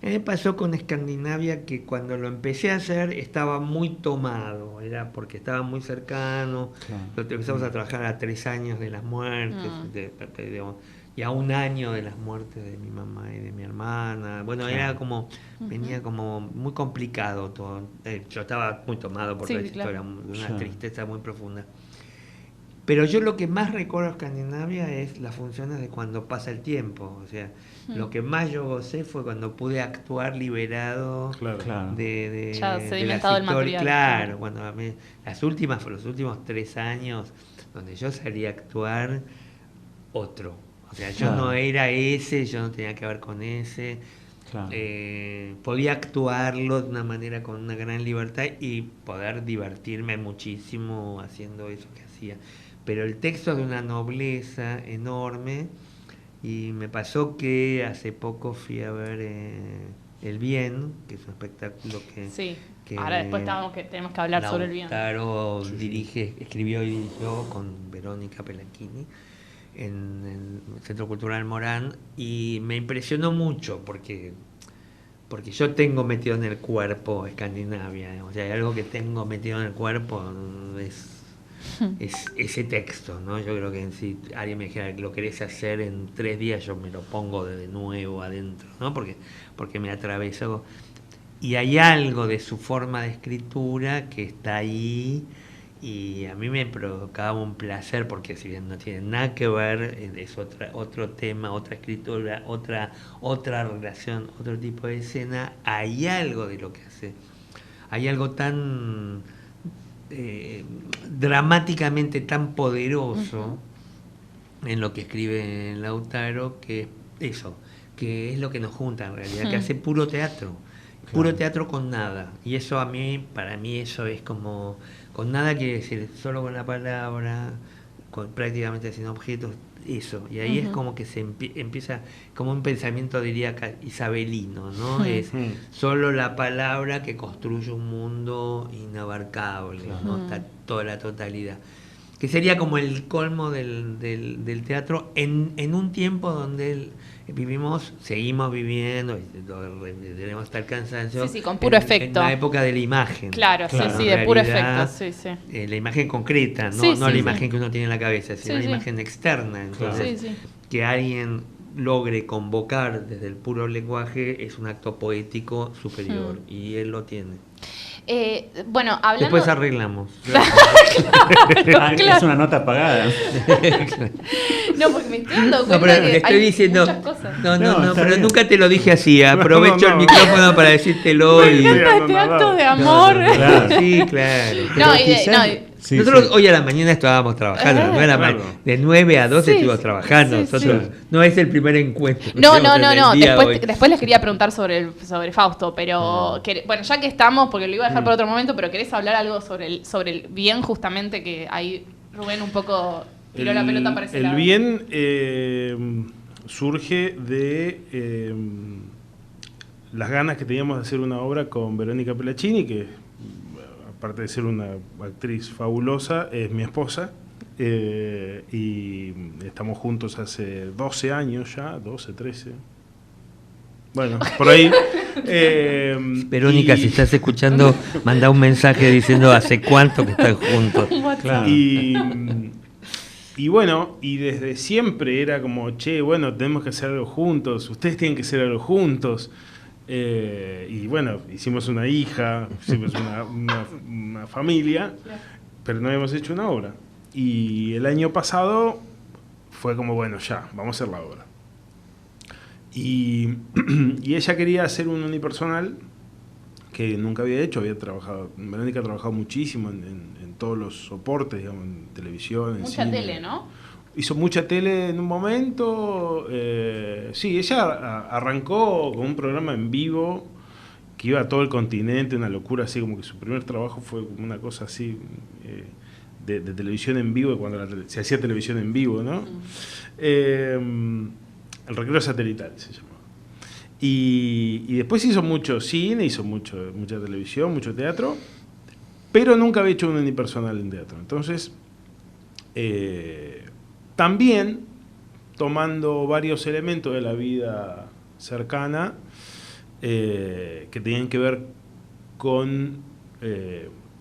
me pasó con Escandinavia que cuando lo empecé a hacer estaba muy tomado, era porque estaba muy cercano. Lo empezamos a trabajar a 3 años de las muertes, y a 1 año de las muertes de mi mamá y de mi hermana. Bueno, era como, venía como muy complicado todo. Yo estaba muy tomado por toda esa historia, una tristeza muy profunda. Pero yo lo que más recuerdo de Escandinavia es las funciones de cuando pasa el tiempo. O sea, lo que más yo gocé fue cuando pude actuar liberado de ya sedimentado el material. Claro, cuando los últimos 3 años donde yo salí a actuar otro. O sea, yo no era ese, yo no tenía que ver con ese. Podía actuarlo de una manera con una gran libertad y poder divertirme muchísimo haciendo eso que hacía. Pero el texto es de una nobleza enorme y me pasó que hace poco fui a ver El Bien, que es un espectáculo que ahora después tenemos que hablar sobre El Bien. Lautaro escribió y dirigió con Verónica Pelanchini en el Centro Cultural Morán y me impresionó mucho porque yo tengo metido en el cuerpo Escandinavia, o sea, hay algo que tengo metido en el cuerpo, es ese texto, ¿no? Yo creo que en si alguien me dijera que lo querés hacer en 3 días, yo me lo pongo de nuevo adentro, ¿no? Porque me atravesó. Y hay algo de su forma de escritura que está ahí y a mí me provocaba un placer, porque si bien no tiene nada que ver, es otro tema, otra escritura, otra relación, otro tipo de escena, hay algo de lo que hace, hay algo tan dramáticamente tan poderoso en lo que escribe Lautaro, que eso, que es lo que nos junta en realidad, que hace puro teatro. Puro teatro con nada. Y eso para mí eso es como, con nada quiere decir, solo con la palabra, prácticamente sin objetos, eso. Y ahí es como que se empieza, como un pensamiento, diría, isabelino, ¿no? Es solo la palabra que construye un mundo inabarcable, ¿no? Está toda la totalidad. Que sería como el colmo del teatro en un tiempo donde seguimos viviendo, tenemos hasta el cansancio. Sí, con puro efecto. En la época de la imagen. Claro, sí, de puro efecto. Sí. La imagen concreta, no la imagen que uno tiene en la cabeza, sino la imagen externa. Entonces, que alguien logre convocar desde el puro lenguaje es un acto poético superior, y él lo tiene. Bueno, hablando... Después arreglamos. claro. Es una nota pagada. No, porque me estoy dando cuenta pero que estoy hay diciendo, muchas cosas. No, pero bien. nunca te lo dije así. Aprovecho el micrófono para decírtelo. Me encanta este acto de amor. Claro. Sí, claro. Sí, Nosotros hoy a la mañana estábamos trabajando, de 9 a 12 estuvimos trabajando. Nosotros no es el primer encuentro. No. Después les quería preguntar sobre Fausto, pero bueno, ya que estamos, porque lo iba a dejar por otro momento, pero ¿querés hablar algo sobre el bien, justamente, que ahí Rubén un poco tiró la pelota para ese lado? El bien surge de las ganas que teníamos de hacer una obra con Verónica Pelacini, que aparte de ser una actriz fabulosa, es mi esposa, y estamos juntos hace 12 años ya, 12, 13. Bueno, por ahí. Verónica, si estás escuchando, manda un mensaje diciendo hace cuánto que están juntos. Claro. Y bueno, y desde siempre era como, bueno, tenemos que hacer algo juntos, ustedes tienen que hacer algo juntos. Y bueno, hicimos una hija, hicimos una familia, pero no habíamos hecho una obra. Y el año pasado fue como, bueno, ya, vamos a hacer la obra. Y ella quería hacer un unipersonal que nunca había hecho, Verónica ha trabajado muchísimo en todos los soportes, digamos, en televisión, en mucha cine. tele, ¿no? Hizo mucha tele en un momento. Sí, ella arrancó con un programa en vivo que iba a todo el continente, una locura, así como que su primer trabajo fue como una cosa así de televisión en vivo, cuando se hacía televisión en vivo, ¿no? El Recreo Satelital se llamó. Y después hizo mucho cine, hizo mucha televisión, mucho teatro, pero nunca había hecho un unipersonal en teatro. Entonces, también tomando varios elementos de la vida cercana que tenían que ver con...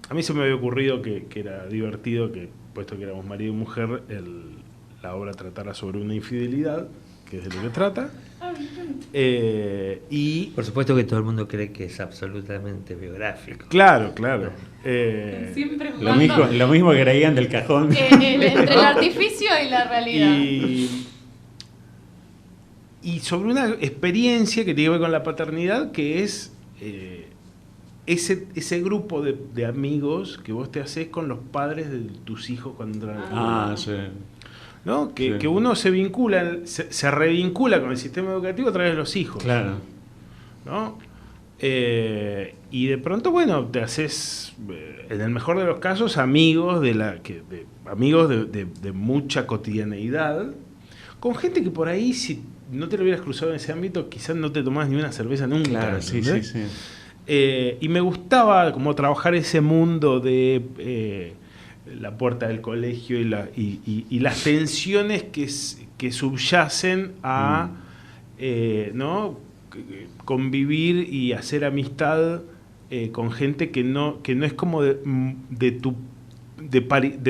a mí se me había ocurrido que era divertido que, puesto que éramos marido y mujer, la obra tratara sobre una infidelidad, que es de lo que trata. Y por supuesto que todo el mundo cree que es absolutamente biográfico. Claro. Siempre Lo mismo que creían del cajón. Entre el artificio y la realidad. Y sobre una experiencia que tiene que ver con la paternidad, que es ese grupo de amigos que vos te haces con los padres de tus hijos cuando entran. Sí. ¿No? Que uno se vincula, se revincula con el sistema educativo a través de los hijos. Claro. ¿No? Y de pronto, bueno, te haces, en el mejor de los casos, amigos de mucha cotidianeidad, con gente que por ahí, si no te lo hubieras cruzado en ese ámbito, quizás no te tomás ni una cerveza nunca. Claro, sí. Y me gustaba como trabajar ese mundo de la puerta del colegio y las tensiones que subyacen a ¿no? Convivir y hacer amistad con gente que no es como de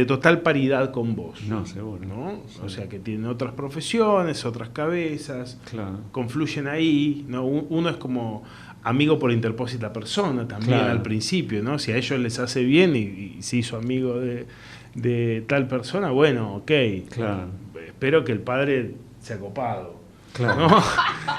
total paridad con vos. No, seguro. ¿No? O sea, que tienen otras profesiones, otras cabezas, claro. confluyen ahí, ¿no? Uno es como amigo por interpósita persona también al principio, ¿no? Si a ellos les hace bien y se hizo amigo de tal persona, bueno, ok. Claro. Espero que el padre sea copado. Claro. ¿No?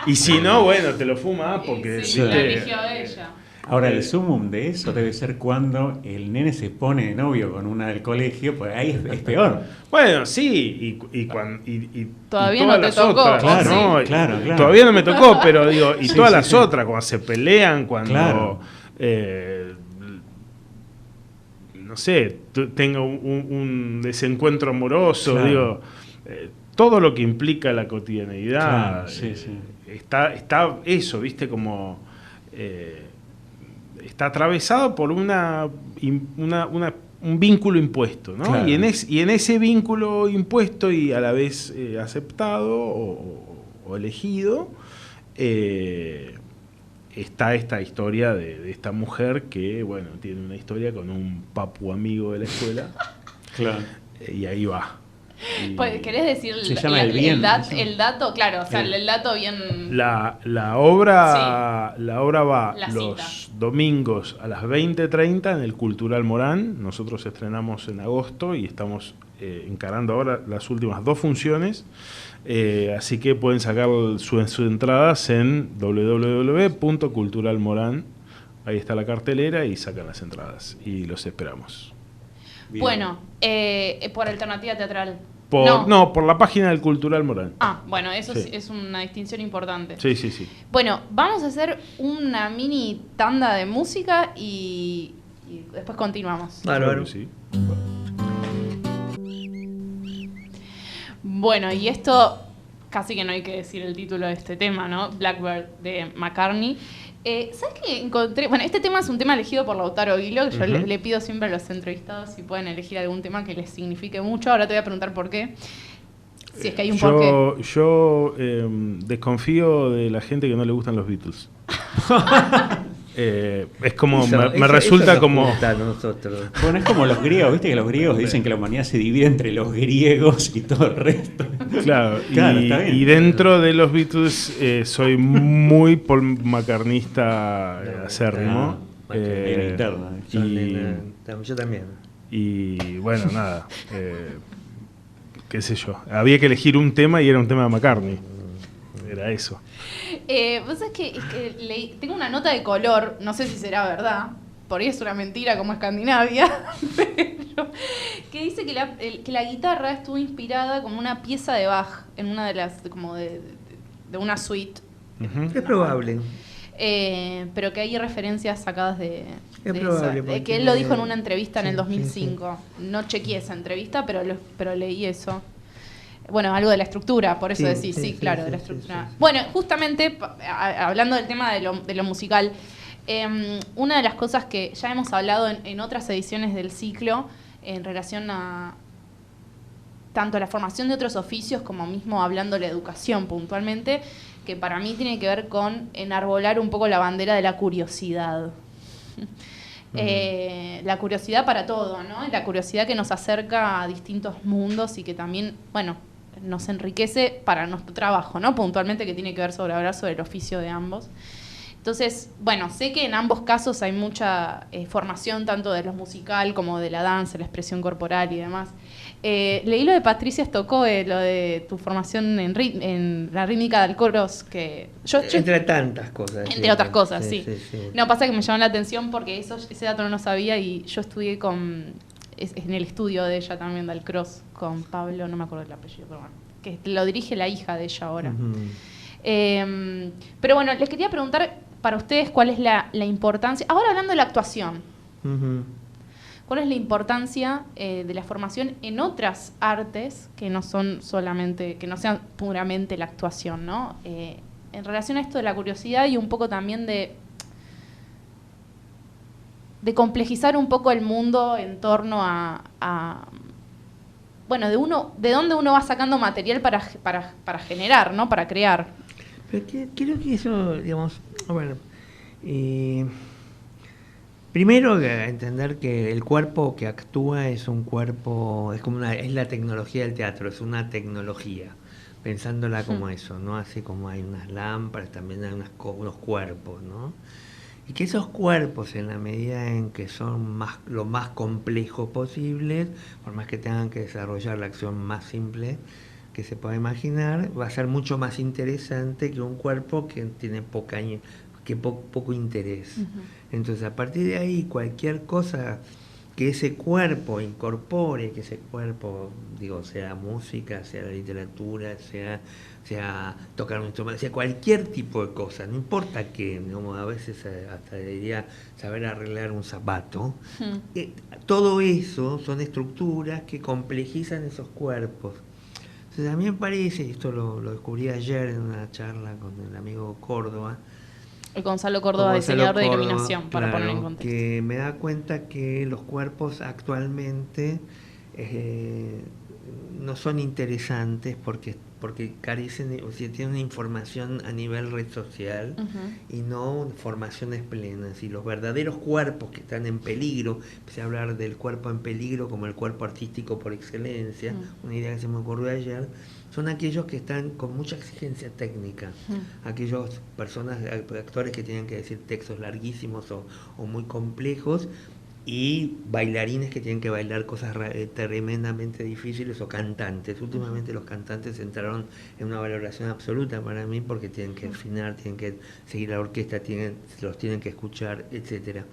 Y si no, bueno, te lo fuma porque... Sí, la eligió a ella. Ahora, el sumum de eso debe ser cuando el nene se pone de novio con una del colegio, pues ahí es peor. Bueno, sí, y todavía y no te las tocó. otras, Claro, ¿no? claro. Todavía no me tocó, pero digo, y Sí, todas sí, las sí. otras, cuando se pelean, cuando... Claro. No sé, tenga un desencuentro amoroso, Claro. digo... todo lo que implica la cotidianeidad, Claro, sí. está eso, ¿viste? Como está atravesado por un vínculo impuesto, ¿no? Claro. Y en ese vínculo impuesto y a la vez aceptado o elegido, está esta historia de esta mujer que, bueno, tiene una historia con un papu amigo de la escuela. Claro. Y ahí va. Pues, ¿querés decir Se llama El Bien, el dato? Claro, o sea, el dato bien... La obra va La los cita. domingos a las 20:30 en el Cultural Morán. Nosotros estrenamos en agosto y estamos encarando ahora las últimas 2 funciones. Así que pueden sacar sus entradas en www.culturalmorán. Ahí está la cartelera y sacan las entradas. Y los esperamos. Bien. Bueno, por alternativa teatral. No, por la página del Cultural Morán. Ah, bueno, eso Sí. es una distinción importante. Sí. Bueno, vamos a hacer una mini tanda de música y después continuamos. Bárbaro. Claro que sí. Bueno, y esto casi que no hay que decir el título de este tema, ¿no? Blackbird de McCartney. ¿Sabes qué encontré? Bueno, este tema es un tema elegido por Lautaro Guilo. Yo le pido siempre a los entrevistados si pueden elegir algún tema que les signifique mucho. Ahora te voy a preguntar por qué. Si es que hay un porqué. Yo desconfío de la gente que no le gustan los Beatles. Es como, me resulta eso como... nos gusta a nosotros. Bueno, es como los griegos, viste que los griegos dicen que la humanidad se divide entre los griegos y todo el resto. Claro, Claro, está bien. y dentro de los Beatles soy muy Paul McCartneysta acérrimo. Hay una interna. Yo también. Y bueno, nada, qué sé yo. Había que elegir un tema y era un tema de McCartney. Era eso. Vos sabés que tengo una nota de color, no sé si será verdad, por ahí es una mentira como Escandinavia, pero que dice que la guitarra estuvo inspirada como una pieza de Bach en una de las, como de una suite. Ujú. Es probable. Pero que hay referencias sacadas de probable, esa, porque que él lo dijo en una entrevista en sí, el 2005. No chequeé esa entrevista, pero leí eso. Bueno, algo de la estructura, por eso decís, sí, claro, de la estructura. Sí. Bueno, justamente, hablando del tema de lo musical, una de las cosas que ya hemos hablado en otras ediciones del ciclo, en relación a tanto la formación de otros oficios como mismo hablando de la educación puntualmente, que para mí tiene que ver con enarbolar un poco la bandera de la curiosidad. La curiosidad para todo, ¿no? La curiosidad que nos acerca a distintos mundos y que también, bueno, nos enriquece para nuestro trabajo, ¿no? Puntualmente, que tiene que ver hablar sobre el oficio de ambos. Entonces, bueno, sé que en ambos casos hay mucha formación, tanto de lo musical como de la danza, la expresión corporal y demás. Leí lo de Patricia Stokove, lo de tu formación en la rítmica del coros, que yo Entre tantas cosas. entre otras cosas, sí. Sí. No, pasa que me llamó la atención porque ese dato no lo sabía y yo estudié en el estudio de ella también, del cross, con Pablo, no me acuerdo del apellido, pero bueno, que lo dirige la hija de ella ahora. Pero bueno, les quería preguntar para ustedes cuál es la importancia, ahora hablando de la actuación, cuál es la importancia de la formación en otras artes que no son solamente, que no sean puramente la actuación, ¿no? En relación a esto de la curiosidad y un poco también de complejizar un poco el mundo en torno a bueno, de dónde uno va sacando material para generar, ¿no? Para crear. Pero creo que eso, digamos, bueno, primero entender que el cuerpo que actúa es un cuerpo, es la tecnología del teatro, es una tecnología. pensándola como eso, ¿no? Así como hay unas lámparas, también hay unos cuerpos, ¿no? Y que esos cuerpos, en la medida en que son lo más complejos posibles, por más que tengan que desarrollar la acción más simple que se pueda imaginar, va a ser mucho más interesante que un cuerpo que tiene poco interés. Entonces, a partir de ahí, cualquier cosa que ese cuerpo incorpore, que ese cuerpo, digo, sea música, sea la literatura, sea tocar un instrumento, sea cualquier tipo de cosa, no importa qué, a veces hasta diría saber arreglar un zapato, todo eso son estructuras que complejizan esos cuerpos. Entonces a mí me parece, y esto lo descubrí ayer en una charla con el amigo Córdoba, Gonzalo Córdoba, diseñador de iluminación, para poner en contexto. Que me da cuenta que los cuerpos actualmente no son interesantes porque carecen, o sea, tienen una información a nivel red social y no formaciones plenas. Y los verdaderos cuerpos que están en peligro, empecé a hablar del cuerpo en peligro como el cuerpo artístico por excelencia, una idea que se me ocurrió ayer, son aquellos que están con mucha exigencia técnica, aquellos actores que tienen que decir textos larguísimos o muy complejos, y bailarines que tienen que bailar cosas tremendamente difíciles, o cantantes. Últimamente los cantantes entraron en una valoración absoluta para mí porque tienen que afinar, tienen que seguir la orquesta, los tienen que escuchar, etcétera.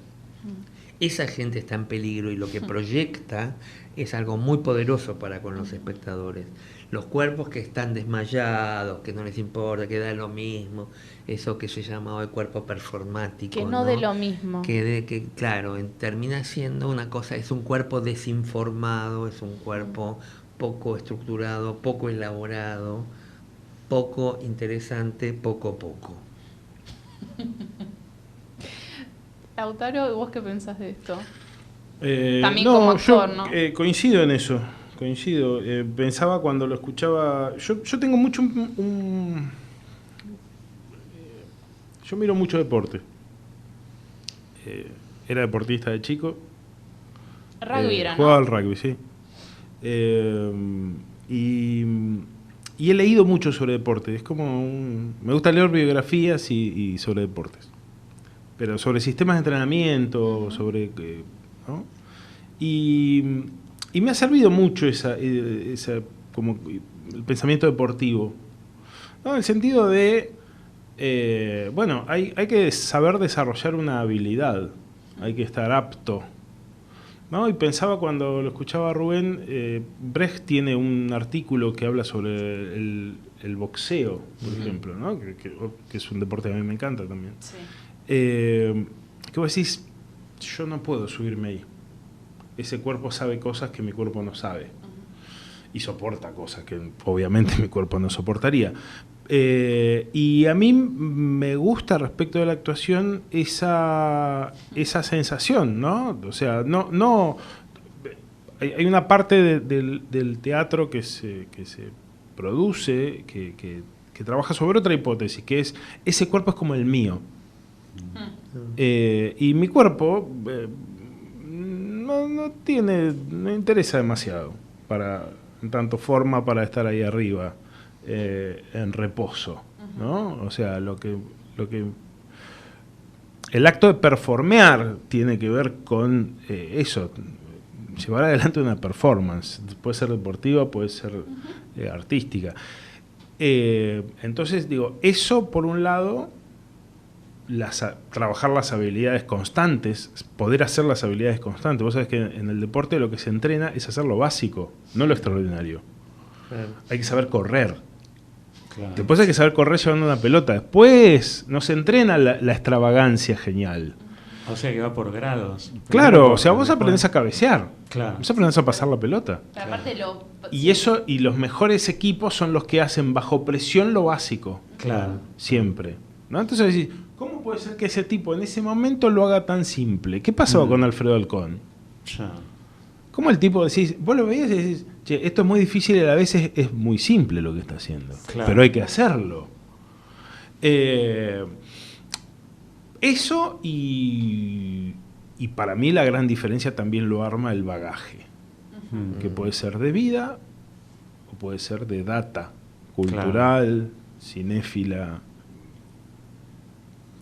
Esa gente está en peligro y lo que proyecta es algo muy poderoso para con los espectadores. Los cuerpos que están desmayados, que no les importa, que da lo mismo, eso que se llama hoy cuerpo performático. Que no de lo mismo. Que claro, termina siendo una cosa, es un cuerpo desinformado, es un cuerpo poco estructurado, poco elaborado, poco interesante, poco. Lautaro, ¿vos qué pensás de esto? También como actor, yo, ¿no? Coincido en eso. Pensaba cuando lo escuchaba. Yo tengo mucho yo miro mucho deporte. Era deportista de chico. Rugby era, ¿no? Jugaba al rugby, sí. Y he leído mucho sobre deporte. Es como me gusta leer biografías y sobre deportes. Pero sobre sistemas de entrenamiento, sobre... ¿no? Y me ha servido mucho esa como el pensamiento deportivo, ¿no? En el sentido de, hay que saber desarrollar una habilidad, hay que estar apto, ¿no? Y pensaba cuando lo escuchaba a Rubén, Brecht tiene un artículo que habla sobre el boxeo, por ejemplo, ¿no? Que es un deporte que a mí me encanta también. Sí. Que vos decís, yo no puedo subirme ahí. Ese cuerpo sabe cosas que mi cuerpo no sabe. Y soporta cosas que obviamente mi cuerpo no soportaría. Y a mí me gusta respecto de la actuación esa sensación, ¿no? O sea, no hay una parte del teatro que se produce, que trabaja sobre otra hipótesis, que es, ese cuerpo es como el mío. Y mi cuerpo no interesa demasiado en tanto forma para estar ahí arriba en reposo, ¿no? O sea, lo que el acto de performear tiene que ver con eso, llevar adelante una performance, puede ser deportiva, puede ser artística. Entonces digo, eso por un lado, trabajar las habilidades constantes, poder hacer las habilidades constantes. Vos sabés que en el deporte lo que se entrena es hacer lo básico, no lo extraordinario. Claro. Hay que saber correr. Claro. Después hay que saber correr llevando una pelota. Después no se entrena la extravagancia genial. O sea que va por grados. Claro, o sea, vos aprendés a cabecear. Claro. Vos aprendés a pasar la pelota. Pero aparte Y los mejores equipos son los que hacen bajo presión lo básico. Claro. Siempre. ¿No? Entonces decís, ¿cómo puede ser que ese tipo en ese momento lo haga tan simple? ¿Qué pasaba con Alfredo Alcón? ¿Cómo el tipo decís, vos lo veías y decís, che, esto es muy difícil y a la vez es muy simple lo que está haciendo? Claro. Pero hay que hacerlo. Eso y para mí la gran diferencia también lo arma el bagaje, que puede ser de vida o puede ser de data cultural, cinéfila.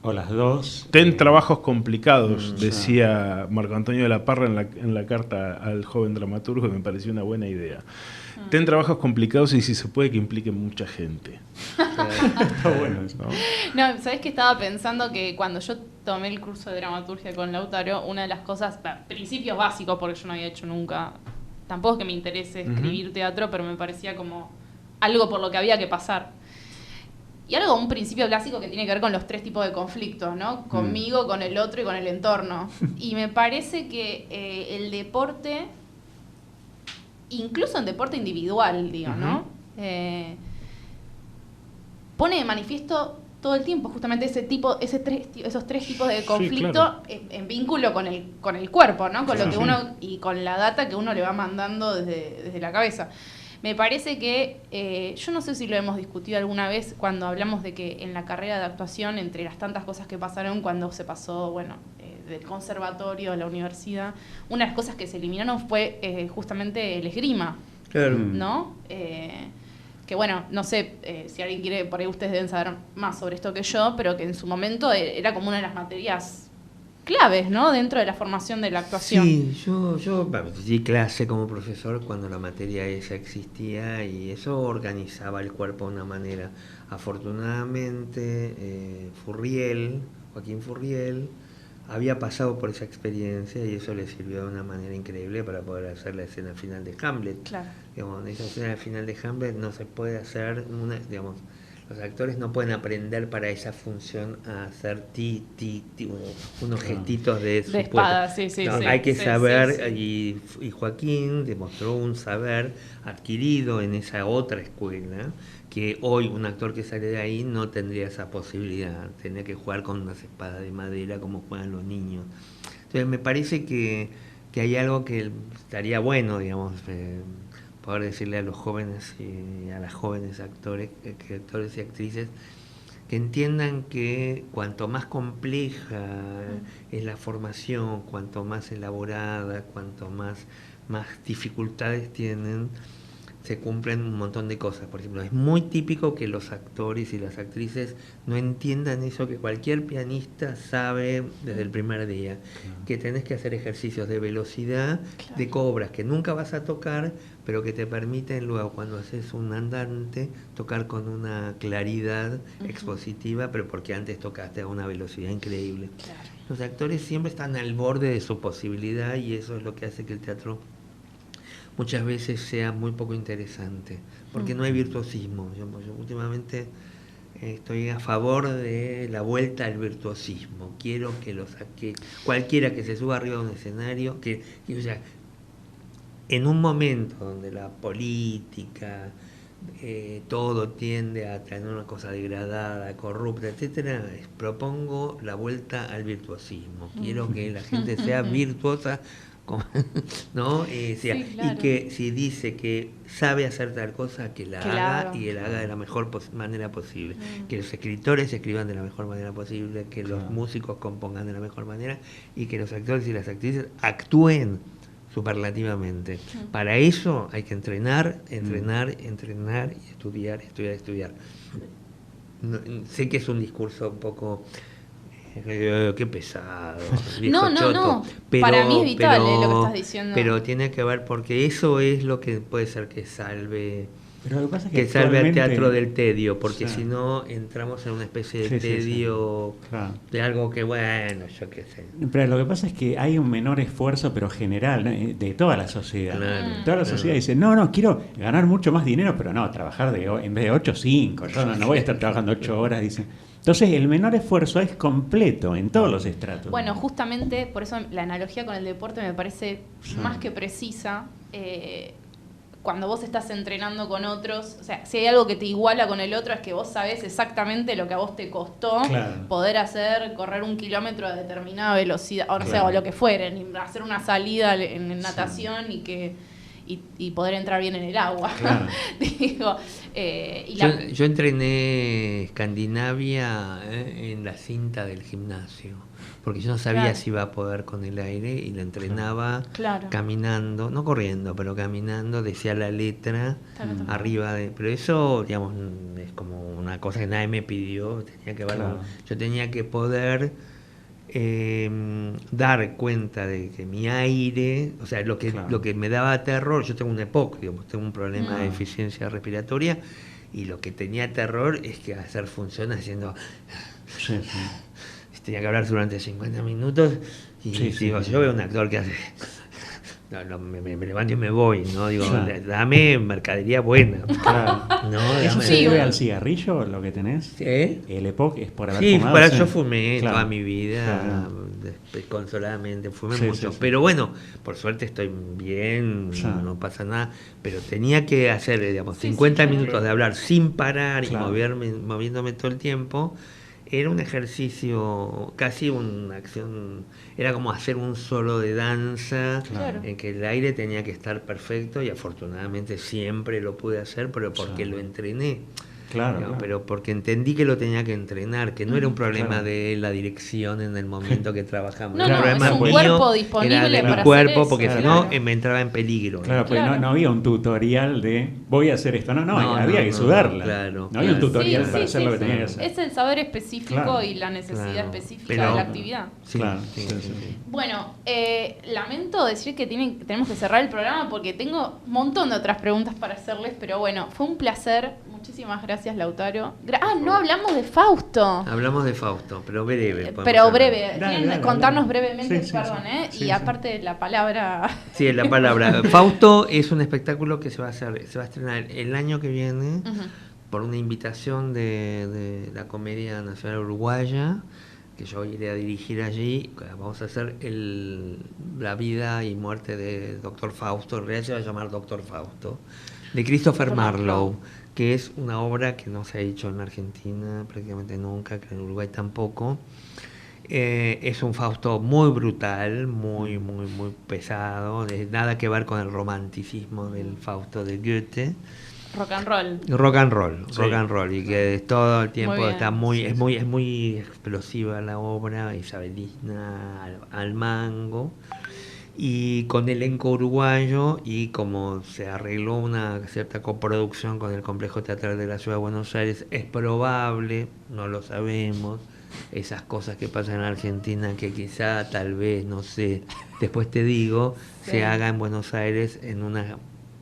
O las dos. Ten trabajos complicados, decía Marco Antonio de la Parra en la carta al joven dramaturgo, y me pareció una buena idea. Ten trabajos complicados y si se puede que impliquen mucha gente. Está bueno eso. No, ¿sabés que estaba pensando que cuando yo tomé el curso de dramaturgia con Lautaro, una de las cosas, principios básicos, porque yo no había hecho nunca, tampoco es que me interese escribir teatro, pero me parecía como algo por lo que había que pasar. Y algo, un principio clásico que tiene que ver con los 3 tipos de conflictos, ¿no? Conmigo, con el otro y con el entorno. Y me parece que el deporte, incluso en deporte individual, digo, ¿no? Pone de manifiesto todo el tiempo justamente esos 3 tipos de conflicto, sí, claro, en vínculo con el cuerpo, ¿no? Con lo que uno, y con la data que uno le va mandando desde la cabeza. Me parece que, yo no sé si lo hemos discutido alguna vez cuando hablamos de que en la carrera de actuación, entre las tantas cosas que pasaron cuando se pasó, del conservatorio a la universidad, una de las cosas que se eliminaron fue justamente el esgrima, claro, ¿no? Que bueno, no sé si alguien quiere, por ahí ustedes deben saber más sobre esto que yo, pero que en su momento era como una de las materias claves, ¿no? Dentro de la formación de la actuación. Sí, yo di clase como profesor cuando la materia esa existía y eso organizaba el cuerpo de una manera. Afortunadamente, Joaquín Furriel, había pasado por esa experiencia y eso le sirvió de una manera increíble para poder hacer la escena final de Hamlet. Claro. Digamos, esa escena final de Hamlet no se puede hacer, los actores no pueden aprender para esa función a hacer unos gestitos de espada, sí, hay que saber, y Joaquín demostró un saber adquirido en esa otra escuela, que hoy un actor que sale de ahí no tendría esa posibilidad, tendría que jugar con unas espadas de madera como juegan los niños. Entonces me parece que hay algo que estaría bueno, digamos, poder decirle a los jóvenes y a las jóvenes actores y actrices que entiendan que cuanto más compleja es la formación, cuanto más elaborada, cuanto más dificultades tienen, se cumplen un montón de cosas. Por ejemplo, es muy típico que los actores y las actrices no entiendan eso que cualquier pianista sabe desde el primer día, que tenés que hacer ejercicios de velocidad, de cobras que nunca vas a tocar, pero que te permiten luego, cuando haces un andante, tocar con una claridad expositiva, pero porque antes tocaste a una velocidad increíble. Claro. Los actores siempre están al borde de su posibilidad y eso es lo que hace que el teatro muchas veces sea muy poco interesante, porque no hay virtuosismo. Yo últimamente estoy a favor de la vuelta al virtuosismo. Quiero que cualquiera que se suba arriba de un escenario, o sea, en un momento donde la política, todo tiende a tener una cosa degradada, corrupta, etcétera, propongo la vuelta al virtuosismo. Quiero que la gente sea virtuosa, ¿no? Claro. Y que si dice que sabe hacer tal cosa, que la haga y que la haga de la mejor manera posible. Que los escritores escriban de la mejor manera posible, que los músicos compongan de la mejor manera y que los actores y las actrices actúen superlativamente. Para eso hay que entrenar y estudiar. Sé que es un discurso un poco... qué pesado. No. Para mí es vital lo que estás diciendo. Pero tiene que ver porque eso es lo que puede ser que salve... Pero lo que pasa es que salve al teatro del tedio, porque si no entramos en una especie de tedio de algo que, bueno, yo qué sé. Pero lo que pasa es que hay un menor esfuerzo, pero general, ¿no? De toda la sociedad. Toda la sociedad dice, no, quiero ganar mucho más dinero, pero no, trabajar en vez de 8, 5. Yo no voy a estar trabajando 8 horas, dice. Entonces el menor esfuerzo es completo en todos los estratos. Bueno, justamente por eso la analogía con el deporte me parece más que precisa. Cuando vos estás entrenando con otros, o sea, si hay algo que te iguala con el otro es que vos sabés exactamente lo que a vos te costó poder correr 1 kilómetro a determinada velocidad, o no sé, o lo que fuere, hacer una salida en natación y y poder entrar bien en el agua. Claro. Digo, y Yo entrené Escandinavia en la cinta del gimnasio, porque yo no sabía Claro. si iba a poder con el aire y lo entrenaba Claro. caminando, no corriendo, pero caminando, decía la letra Taca, taca. arriba de... Pero eso, digamos, es como una cosa que nadie me pidió, tenía que ver, Claro. yo tenía que poder dar cuenta de que mi aire, o sea, lo que me daba terror, yo tengo un EPOC, digamos, tengo un problema de eficiencia respiratoria, y lo que tenía terror es que hacer función haciendo... Sí, sí. Tenía que hablar durante 50 minutos y Sí, sí, digo, sí. yo veo un actor que hace... me levanto y me voy, ¿no? Digo, Claro. dame mercadería buena. Claro. No, ¿Eso dame... se Sí, debe bueno. al cigarrillo, lo que tenés? ¿Eh? El EPOC es por haber Sí, fumado. para sí. yo fumé Claro. toda mi vida, Claro. desconsoladamente, fumé Sí, mucho. sí, sí. Pero bueno, por suerte estoy bien, Claro. no pasa nada. Pero tenía que hacer, digamos, Sí, 50 sí, claro. minutos de hablar sin parar Claro. y moviéndome todo el tiempo. Era un ejercicio, casi una acción, era como hacer un solo de danza, Claro. en que el aire tenía que estar perfecto y afortunadamente siempre lo pude hacer, pero porque Claro. lo entrené. Claro, Digo, claro. pero porque entendí que lo tenía que entrenar, que no era un problema Claro. de la dirección en el momento que trabajamos. No, era no, un problema es un mío, cuerpo disponible era de para mi hacer cuerpo, eso, porque claro. si no Claro. me entraba en peligro. Claro, pues Claro. no había un tutorial de voy a hacer esto. No, había que sudarla. claro, no había un claro. tutorial Sí, para sí, hacer sí, lo que sí. tenía que hacer. Es el saber específico Claro. y la necesidad Claro. específica Pero- de la actividad. Sí, Claro, sí, sí, sí, sí. sí. Bueno, lamento decir que tenemos que cerrar el programa porque tengo un montón de otras preguntas para hacerles, pero bueno, fue un placer. Muchísimas gracias, Lautaro. No hablamos de Fausto. Hablamos de Fausto, pero breve. podemos Pero hablar. breve. Dale, ¿Quieren dale, contarnos dale. brevemente? Sí, sí, Perdón, sí. ¿eh? Sí, Y sí. aparte de la palabra... Sí, la palabra. Fausto es un espectáculo que se va a estrenar el año que viene Ujú. por una invitación de la Comedia Nacional Uruguaya, que yo iré a dirigir allí. Vamos a hacer la vida y muerte de Doctor Fausto, en realidad se va a llamar Doctor Fausto, de Christopher Marlowe, que es una obra que no se ha hecho en Argentina prácticamente nunca, que en Uruguay tampoco. Es un Fausto muy brutal, muy pesado, nada que ver con el romanticismo del Fausto de Goethe. Rock and roll. Rock and roll, Sí. rock and roll, y que todo el tiempo Muy bien. está es muy explosiva la obra, isabelina al mango, y con elenco uruguayo, y como se arregló una cierta coproducción con el Complejo Teatral de la Ciudad de Buenos Aires, es probable, no lo sabemos, esas cosas que pasan en Argentina que quizá, tal vez, no sé, después te digo, Sí. se haga en Buenos Aires en una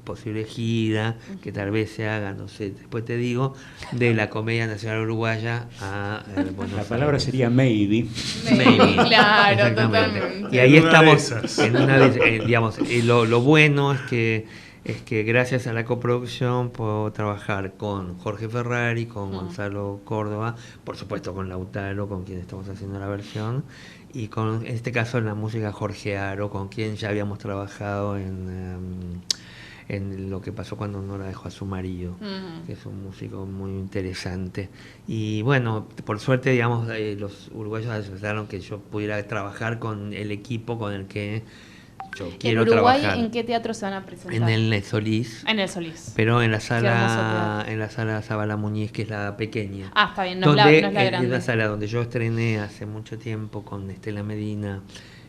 posible gira, que tal vez se haga, no sé, después te digo, de la Comedia Nacional Uruguaya a Buenos La palabra Aires. sería maybe. Maybe. Claro, Exactamente. totalmente. Y ahí En una de estamos, esas. en una de, digamos, lo bueno es que gracias a la coproducción puedo trabajar con Jorge Ferrari, con Gonzalo Córdoba, por supuesto con Lautaro, con quien estamos haciendo la versión, y con, en este caso, en la música Jorge Aro, con quien ya habíamos trabajado en lo que pasó cuando Nora dejó a su marido, Ujú. que es un músico muy interesante. Y bueno, por suerte, digamos, los uruguayos aceptaron que yo pudiera trabajar con el equipo con el que yo quiero ¿En Uruguay trabajar. en qué teatro se van a presentar? En el Solís, En el Solís. pero en la Qué hermoso sala, teatro. en la sala Zabala Muñiz, que es la pequeña. Ah, está bien, no es Donde, la es grande. una sala donde yo estrené hace mucho tiempo con Estela Medina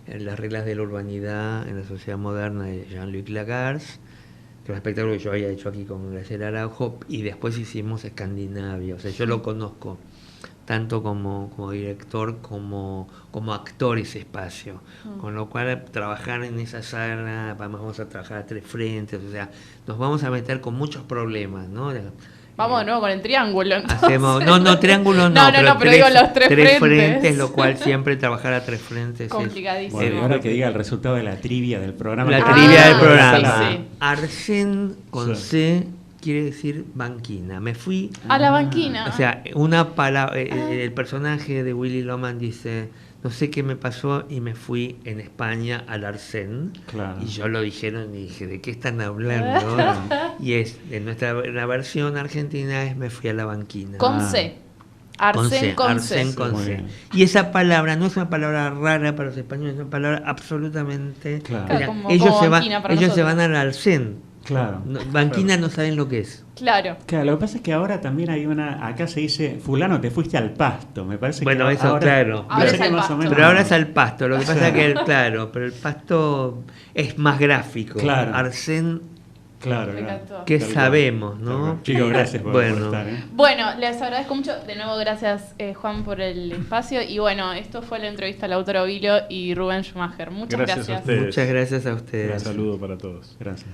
las reglas de la urbanidad en la sociedad moderna de Jean-Luc Lagarce, que es un espectáculo que yo había hecho aquí con Graciela Araujo, y después hicimos Escandinavia. O sea, yo lo conozco tanto como director como actor ese espacio. Con lo cual, trabajar en esa sala, vamos a trabajar a tres frentes, o sea, nos vamos a meter con muchos problemas, ¿no? Vamos de nuevo con el triángulo. entonces. Hacemos, no, triángulo no, No, pero digo los tres frentes. lo cual siempre trabajar a tres frentes es Complicadísimo. Bueno, y ahora que diga el resultado de la trivia del programa. la que- trivia del sí, programa. sí. Arsén con Sí. C quiere decir banquina. Me fui, A la banquina. o sea, una palabra, el personaje de Willy Loman dice, no sé qué me pasó y me fui en España al Arsén. Claro. Y yo lo dijeron y dije, ¿de qué están hablando? Y es, en la versión argentina es me fui a la banquina. Con Ah. C. Arsén con C. Arsén con Muy C. bien. Y esa palabra no es una palabra rara para los españoles, es una palabra absolutamente... Claro. o sea, Como ellos banquina para ellos se nosotros. van al Arsén, Claro. Banquina no saben lo que es. Claro. Claro, lo que pasa es que ahora también hay acá se dice, fulano, te fuiste al pasto, me parece Bueno, que eso, ahora, claro. Ahora sé es que al más o pasto. menos- Pero ahora es al pasto, lo que pasa es que, claro, pero el pasto es más gráfico. Claro. Arsén, Claro, Me claro. encantó. ¿qué Tal cual. sabemos, Tal no? cual. Chicos, gracias por Bueno. estar. Bueno, les agradezco mucho. De nuevo, gracias Juan por el espacio. Y bueno, esto fue la entrevista a Lautaro Vilo y Rubén Schumacher. Muchas Gracias a gracias. ustedes. Muchas gracias a ustedes. Un saludo para todos. Gracias.